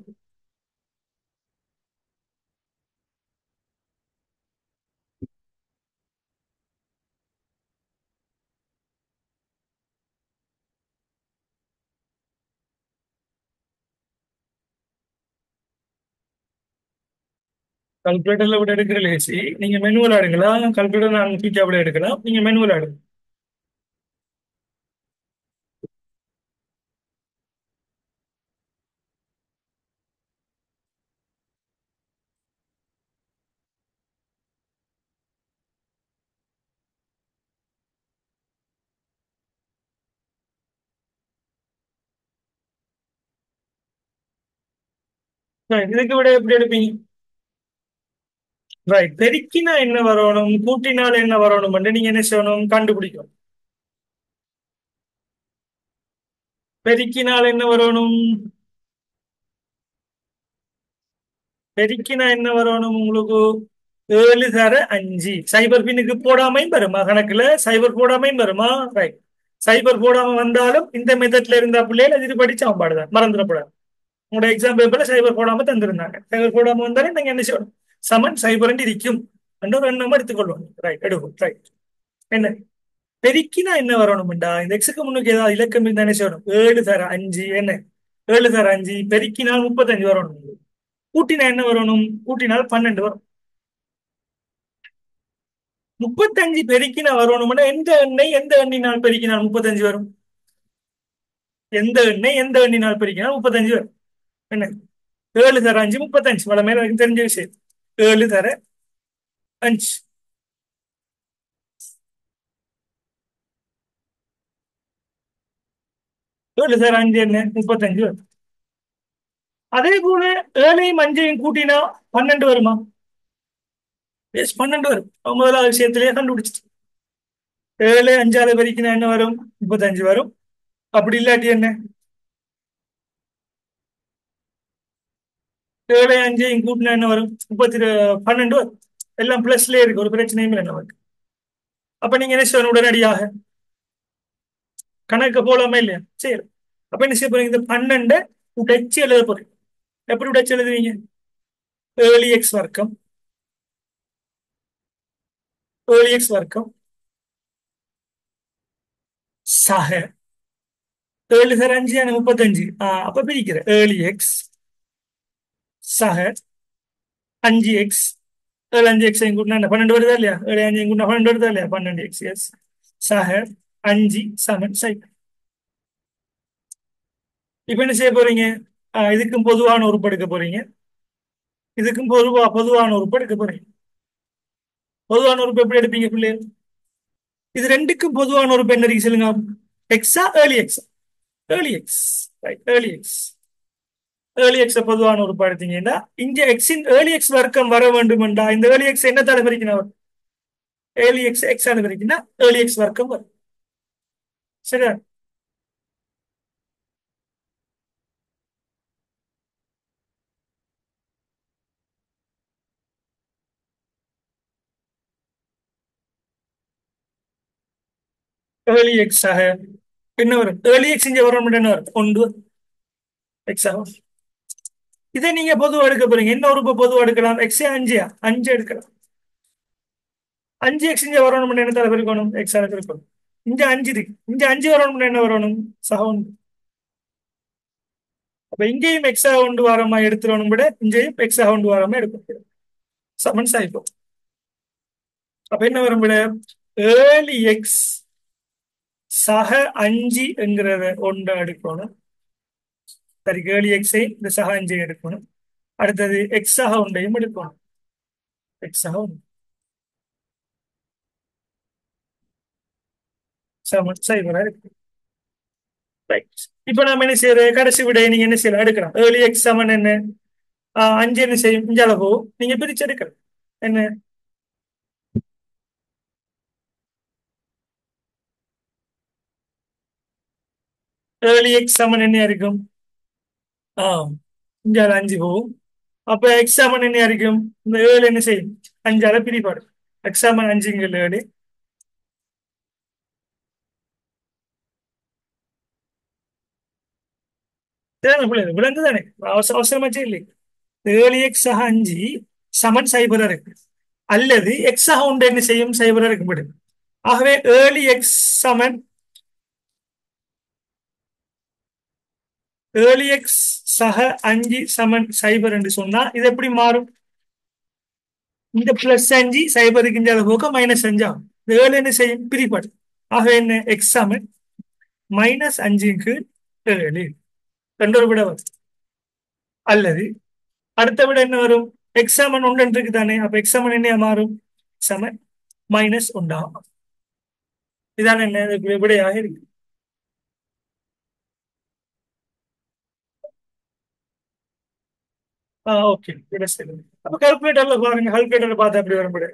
கால்குலேட்டர்ல விட எடுக்கிற லேசி, நீங்க மெனுவல் எடுக்கலாம். கால்குலேட்டர் நான் குயிக்கா விட எடுக்கலாம், நீங்க மெனுவல் எடுங்க. Right. இதுக்கு விட எப்படி எடுப்பீங்க. ரைட், பெருக்கினா என்ன வரணும், கூட்டினால் என்ன வரணும், நீங்க என்ன செய்யணும் கண்டுபிடிக்கணும். பெருக்கினால் என்ன வரணும், பெருக்கினா என்ன வரணும் உங்களுக்கு, 7 தர 5. சைபர் பின்னுக்கு போடாமையும் வருமா, கணக்குல சைபர் போடாமையும் வருமா. ரைட், சைபர் போடாம வந்தாலும் இந்த மெத்தட்ல இருந்தா பிள்ளைகள் இது படிச்சு அவன் பாடுதான், மறந்துடக்கூடாது. உங்களோட எக்ஸாம் பேப்பர்ல சைபர் போடாம தந்திருந்தாங்க, சைபர் போடாம வந்தாலும் நீங்க என்ன செய்யணும், சமன் சைபர் இருக்கும் என்ற ஒரு எண்ணமா எடுத்துக்கொள்வோம். ரைட், எடுக்கும். ரைட், என்ன பெருக்கினா என்ன வரணும்டா, இந்த எக்ஸுக்கு முன்னுக்கு ஏதாவது இலக்கம் இருந்தா என்ன செய்யணும், 7 தர 5 என்ன, 7 தர 5 பெருக்கினால் 35 வரணும். கூட்டினா என்ன வரணும், கூட்டினால் 12 வரும். 35 பெருக்கினா வரணும்னா எந்த எண்ணெய் எந்த எண்ணினால் பெருக்கினால் 35 வரும், எந்த எண்ணெய் எந்த எண்ணினால் பெருக்கினால் 35 வரும். என்ன, 7 தர 5 35, வள மேல எனக்கு தெரிஞ்ச விஷயம். 7 தர 5, 7 தர 5 என்ன 35 வரும். அதே போல 7ஐயும் 5ஐயும் கூட்டினா 12 வருமா, எஸ் 12 வரும். முதலாவது விஷயத்திலேயே கண்டுபிடிச்சிட்டு. 7 5ஆல பெருக்கினா என்ன வரும், 35 வரும். அப்படி இல்லாட்டி என்ன, 7 5ஐயும் கூட்டினா என்ன வரும், 12 வரும். எல்லாம் பிளஸ்லயே இருக்கு, ஒரு பிரச்சனையும் இல்லை நமக்கு. அப்ப நீங்க என்ன செய்யணும், உடனடியாக கணக்கு போலாமா இல்லையா, சரி. அப்ப என்ன செய்ய போறீங்க, இந்த 12 உடைச்சு எழுத போறீங்க. எப்படி உடைச்சு எழுதுவீங்க, ஏழு எக்ஸ் வர்க்கம், ஏழு எக்ஸ் வர்க்கம் சக 7 சார் 5 35. அப்ப பிரிக்கிற 7x சக 5x, 7 5x கூட்டினா 12 வருதா இல்லையா, 7 5 கூட்டினா 12 வருதா இல்லையா, 12x எஸ் சக 5 சமன் சைக்கிள். இப்ப என்ன செய்ய போறீங்க? இதுக்கும் பொதுவான உறுப்பு எடுக்க போறீங்க. இதுக்கும் பொதுவான உறுப்பு எடுக்க போறீங்க. பொதுவான உறுப்பு எப்படி எடுப்பீங்க பிள்ளைகள்? இது ரெண்டுக்கும் பொதுவான உறுப்பு என்ன இருக்கு சொல்லுங்க. எக்ஸா ஏர்லி எக்ஸ்? ஏர்லி எக்ஸ். ரைட், ஏர்லி எக்ஸ். ஏர்லி எக்ஸ் பொதுவான உறுப்பு எடுத்தீங்கன்னா இங்க எக்ஸின் ஏர்லி எக்ஸ் வர்க்கம் வர வேண்டும் என்றா இந்த ஏர்லி எக்ஸ் என்ன தடவை பிரிக்கணும்? ஏர்லி எக்ஸ் எக்ஸ் ஆன பிரிக்கினா ஏர்லி எக்ஸ் வர்க்கம் வரும். சரியா? ஏர்லி எக்ஸ் ஆக என்ன வரும்? ஏர்லி எக்ஸ் இங்க வரணும் என்ன வரும்? ஒன்று எக்ஸ் ஆகும். இதை நீங்க பொதுவா எடுக்க போறீங்க. என்ன உறுப்பு பொதுவா எடுக்கலாம்? எக்ஸ் அஞ்சு அஞ்சு எடுக்கலாம். அஞ்சு எக்ஸ் இங்க வரணும் என்ன தடவை இருக்கணும்? எக்ஸ் ஆக இருக்கணும். இங்க அஞ்சு இருக்கு. இங்க அஞ்சு வரணும் என்ன வரணும்? சகம். அப்ப இங்கேயும் எக்ஸா கொண்டு வாரமா எடுத்துடணும் விட இங்கேயும் எக்ஸா கொண்டு வாரமா எடுக்கும். சமன் சாய்ப்போம். அப்ப என்ன வரும் விட? ஏழு எக்ஸ் சக அஞ்சு என்கிறத ஒன்று எடுக்கணும். சரி, ஏழு எக்ஸை இந்த சக அஞ்சை எடுக்கணும். அடுத்தது எக்ஸ் சக ஒன்றையும் எடுக்கணும். எக்ஸ் சக ஒன்று சமன் சைபரா இருக்கு. ரைட். இப்ப நாம என்ன செய்யற? கடைசி விடையை நீங்க என்ன செய்யலாம்? எடுக்கலாம். ஏழு எக்ஸ் சமன் என்ன? அஞ்சு என்ன செய்யும்? இஞ்ச அளவு நீங்க பிரிச்சு எடுக்கலாம். என்ன? ஏழு எக்ஸ் சமன் என்ன இருக்கும்? ஆஹ் இஞ்சால அஞ்சு போகும். அப்ப எக்ஸாமன் என்ன இருக்கும்? இந்த ஏழு என்ன செய்யும்? அஞ்சால பிரிப்பாடு. எக்ஸாமன் அஞ்சுங்கள் ஏழு. தேவை பிள்ளை விளங்கு தானே? அவசரமா செய்யலை. ஏழு எக்ஸ் அஞ்சு சமன் சைபரா இருக்கு. அல்லது எக்ஸ் ஒன்று என்ன செய்யும்? சைபரா இருக்கும்படும். ஆகவே ஏழு எக்ஸ் சமன் ஏழு எக்ஸ் சக அஞ்சு சமன் சைபர் என்று சொன்னா இது எப்படி மாறும்? இந்த பிளஸ் அஞ்சு சைபருக்கு இந்த போக மைனஸ் அஞ்சு ஆகும். இந்த ஏழு என்ன செய்யும்? பிரிப்பாடு. ஆக என்ன? எக்ஸ் சமன் மைனஸ் அஞ்சுக்கு ஏழு ரெண்டு விட வரும். அல்லது அடுத்த விட என்ன வரும்? எக்ஸாமன் ஒன்று இருக்கு தானே? அப்ப எக்ஸாமன் என்ன மாறும்? எக்ஸாமன் மைனஸ் ஒன்றாகும். இதான் என்ன இதுக்கு விடையாக இருக்கு. ஓகே, விட சரி. அப்ப கால்குலேட்டர்ல பாருங்க. கால்குலேட்டர்ல பார்த்தா அப்படி வரும் விட.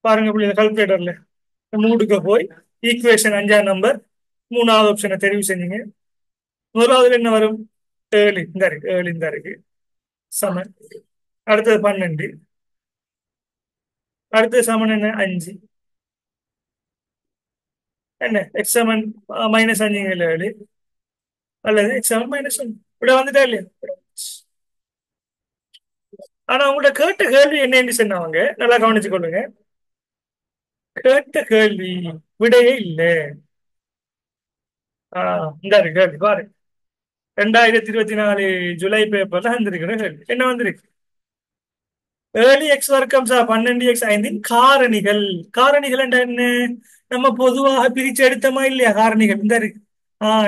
பாருங்க அப்படி கால்குலேட்டர்ல மூடுக்க போய் ஈக்குவேஷன் அஞ்சாம் நம்பர் மூணாவது ஆப்ஷனை தெரிவு செஞ்சீங்க. முதலாவதுல என்ன வரும்? ஏழு இந்த இருக்கு. ஏழு இந்த இருக்கு. சமன். அடுத்தது 12. அடுத்தது சமன் என்ன? அஞ்சு. என்ன எக்ஸாமன் மைனஸ் அஞ்சுங்க ஏழு. அல்லது எக்ஸாமன் மைனஸ் ஒன்று. இப்படி வந்துட்டா இல்லையா? ஆனா உங்கள்ட்ட கேட்ட கேள்வி என்னன்னு சொன்னவங்க நல்லா கவனிச்சு கொள்ளுங்க. கேட்ட கேள்வி விடையே இல்லை. இந்த இருக்கு கேள்வி பாரு. 2024 ஜூலை பேப்பர்ல வந்திருக்கிற கேள்வி என்ன வந்திருக்கு? ஏழு எக்ஸ் வர்க்கம் 12x5 காரணிகள். காரணிகள் என்ற என்ன? நம்ம பொதுவாக பிரிச்சு எடுத்தோமா இல்லையா? காரணிகள் இந்த இருக்கு.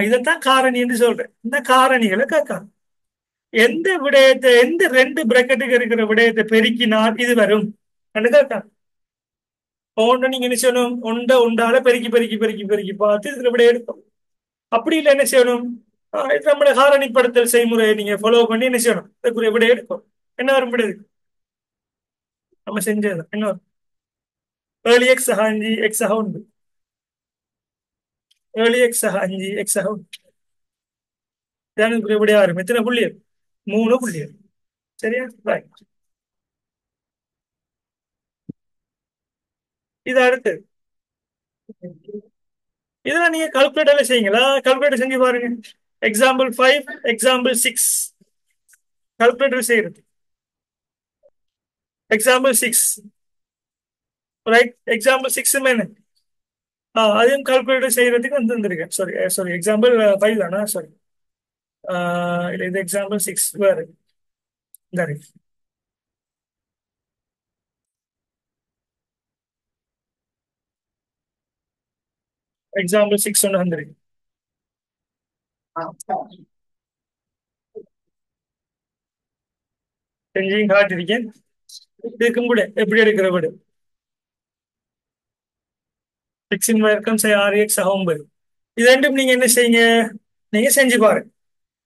இதைத்தான் காரணி என்று சொல்றேன். இந்த காரணிகளை கேட்காம். எந்த விடயத்தை எந்த ரெண்டு பிரக்கெட்டுக்கு இருக்கிற விடயத்தை பெருக்கினால் இது வரும் என்று கேட்காம். ஒன்று நீங்க என்ன செய்யணும்? உண்டால பெருக்கி பெருக்கி பெருக்கி பெருக்கி பார்த்து இதுல விட எடுக்கும். அப்படி இல்லை என்ன செய்யணும்? இது நம்மளோட காரணிப்படுத்தல் செய்முறையை நீங்க ஃபாலோ பண்ணி என்ன செய்யணும்? இதுக்குரிய விட எடுக்கும். என்ன வரும் விட இருக்கு? நம்ம செஞ்சது என்ன வரும்? ஏழு எக்ஸ் அஞ்சு எக்ஸ் உண்டு. ஏழு எக்ஸ் அஞ்சு எக்ஸ் உண்டு. இதுக்குரிய விடையா வரும். எத்தனை புள்ளியர்? மூணு புள்ளியர். சரியா? ரைட். இது அடுத்து. இதெல்லாம் நீங்க கால்குலேட்டர்ல செய்யுங்களா? கால்குலேட்டர் செஞ்சு பாருங்க. Example 5, example 6. கால்குலேட்டர் செய்யறது. எக்ஸாம்பிள் 6. ரைட். எக்ஸாம்பிள் 6 என்ன? அதையும் கால்குலேட்டர் செய்யறதுக்கு வந்துருக்கேன். சாரி சாரி, எக்ஸாம்பிள் 5 தானா? சாரி. இல்ல, இது எக்ஸாம்பிள் 6 வேறு. இந்த இருக்கு. எக்ஸாம்பிள் 6 ஒன்று வந்துருக்கு. செஞ்சையும் காட்டிருக்கேன். இதுக்கும் கூட எப்படி எடுக்கிற விடு. எக்ஸின் வர்க்கம் சை 6x 9. இது ரெண்டும் நீங்க என்ன செய்யுங்க, நீங்க செஞ்சு பாருங்க.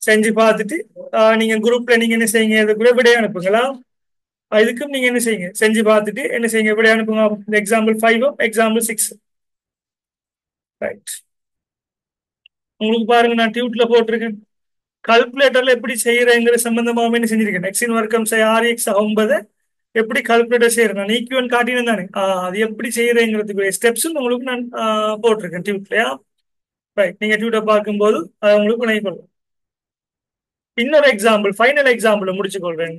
செஞ்சு பார்த்துட்டு நீங்க குரூப்ல நீங்க என்ன செய்யுங்க, இது கூட விடைய அனுப்புங்களா. இதுக்கும் நீங்க என்ன செய்யுங்க, செஞ்சு பார்த்துட்டு என்ன செய்யுங்க, விடைய அனுப்புங்க. Example 5 example 6. ரைட். உங்களுக்கு பாருங்க, நான் டியூட்ல போட்டிருக்கேன். கால்குலேட்டர்ல எப்படி செய்யறேங்கிற சம்பந்தமாக என்ன செஞ்சிருக்கேன். எக்ஸின் வர்க்கம் சை 6x 9 எப்படி கால்குலேட்டர் செய்யறேன், நான் ஈக்குவன் காட்டினேன் தானே. அது எப்படி செய்யறேங்கிறதுக்கு ஸ்டெப்ஸும் உங்களுக்கு நான் போட்டிருக்கேன் டியூட்லயா. ரைட். நீங்க டியூட்டை பார்க்கும்போது அதை உங்களுக்கு விளங்கிக் கொள்ளும். இன்னொரு எக்ஸாம்பிள், ஃபைனல் எக்ஸாம்பிள் முடிச்சு கொள்றேன்.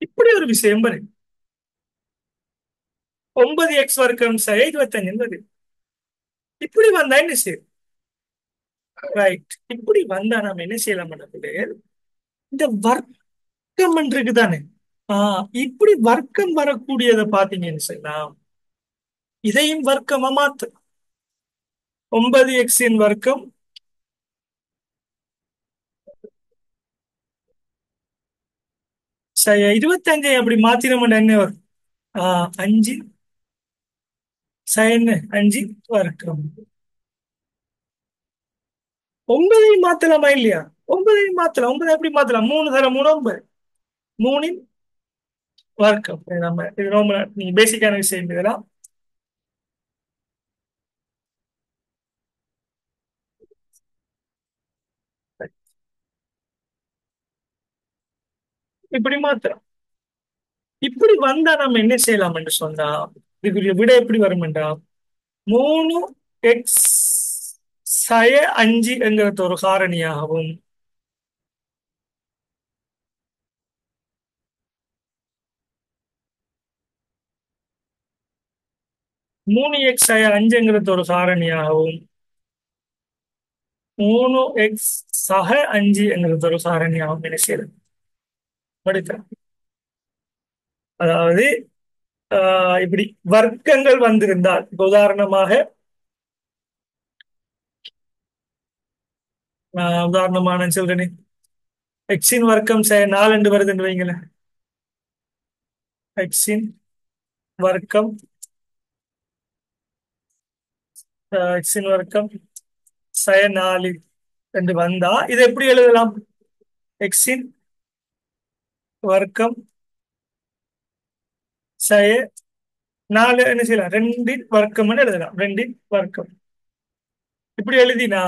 இப்படி ஒரு விஷயம் பாரு, 9x வர்க்கம் சை 25 இப்படி வந்தா என்ன செய்யும். ரைட். இப்படி வந்தா நம்ம என்ன செய்யலாம், இந்த வர்க்கம் இருக்குதானே. இப்படி வர்க்கம் வரக்கூடியதை பாத்தீங்கன்னு சொன்னா இதையும் வர்க்கமா மாத்து. 9x வர்க்கம் சரி 25 அப்படி மாத்தினோம்னா என்ன வரும். 5 சைன் 5 வர்க்கம். 9ஐயும் மாத்தலாமா இல்லையா. 9ஐயும் மாத்தலாம். 9 எப்படி மாத்தலாம், 3 தர 3 9. 3இன் வர்க்கம். நம்ம இது ரொம்ப நீங்க பேசிக்கான விஷயம் இதெல்லாம். இப்படி மாத்திரம். இப்படி வந்தா நம்ம என்ன செய்யலாம் என்று சொன்னா இதுக்குரிய விட எப்படி வரும் என்றால் 3x சய 5 என்கிறது ஒரு காரணியாகவும் 3x சய 5ங்கிறது ஒரு காரணியாகவும் 3x சக 5 என்கிறது ஒரு காரணியாகவும் என்ன செய்யறது படிக்கிறேன். அதாவது இப்படி வர்க்கங்கள் வந்திருந்தால், இப்ப உதாரணமாக உதாரணமான சொல்றேனே, எக்ஸின் வர்க்கம் 4 என்று வருதுன்னு வைங்களேன். எக்ஸின் வர்க்கம் எக்ஸின் வர்க்கம் சய 4 என்று வந்தா இதை எப்படி எழுதலாம். எக்ஸின் வர்க்கம் சய 4 என்ன செய்யலாம், 2இன் வர்க்கம்னு எழுதலாம். 2இன் வர்க்கம் இப்படி எழுதினா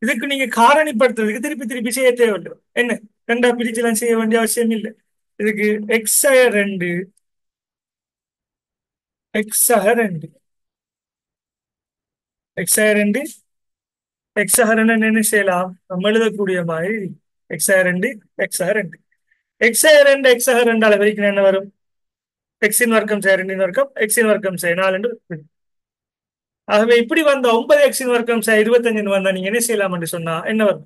இதுக்கு நீங்க காரணிப்படுத்துறதுக்கு திருப்பி திருப்பி செய்ய தேவையில்லை. என்ன ரெண்டா பிரிச்சுலாம் செய்ய வேண்டிய அவசியம் இல்லை. இதுக்கு எக்ஸ் சய 2 எக்ஸ் சக 2 எக்ஸ் சய 2 எக்ஸ் சக 2 என்ன செய்யலாம், நம்ம எழுதக்கூடிய மாதிரி எக்ஸ் சய 2 எக்ஸ் சக 2 எக்ஸ் சய 2 எக்ஸ் சக 2 வரைக்கும் என்ன வரும், எக்ஸின் வர்க்கம் சய 2 வர்க்கம் எக்ஸின் வர்க்கம் சய 4 என்று. ஆகவே இப்படி வந்த 9 எக்ஸின் வர்க்கம் சய 25 வந்தா நீங்க என்ன செய்யலாம் என்று சொன்னா என்ன வரும்.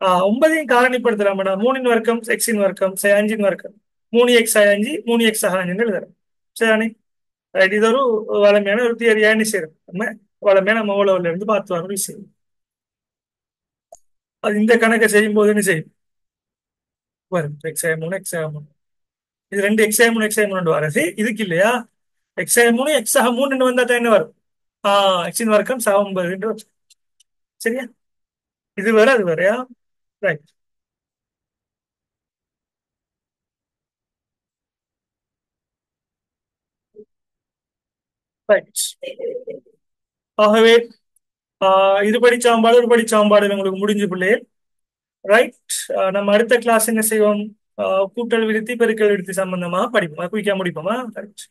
9ஐயும் காரணிப்படுத்தலாம். 3இன் வர்க்கம் எக்ஸின் வர்க்கம் சய 5இன் வர்க்கம் 3x சய 5 3x சக 5 எழுதலாம். சரிதானே. ரைட். இது ஒரு வளமையான ஒரு தியரியா என்ன செய்யறோம் நம்ம, வளமையான நம்ம ஓலவர்ல இருந்து பார்த்து வர விஷயம். அது இந்த கணக்கை செய்யும் போது என்ன செய்யும் வரும், எக்ஸாம் 3 எக்ஸாம் 3. இது 2 எக்ஸாம் 3 எக்ஸாம் 3 வரது இதுக்கு இல்லையா. எக்ஸாம் 3 எக்ஸாம் 3 வந்தா தான் என்ன வரும், எக்ஸின் வர்க்கம் சக 9. சரியா. இது வேற அது வேறயா. ரைட். ரைட். ஆகவே இருபடி சாம்பாடு ஒருபடி சாம்பாடு உங்களுக்கு முடிஞ்ச பிள்ளைகள். ரைட். நம்ம அடுத்த கிளாஸ் என்ன செய்வோம், கூட்டல் விருத்தி பெருக்கல் விருத்தி சம்பந்தமா படிப்போம். குயிக்கா முடிப்போமா. ரைட்.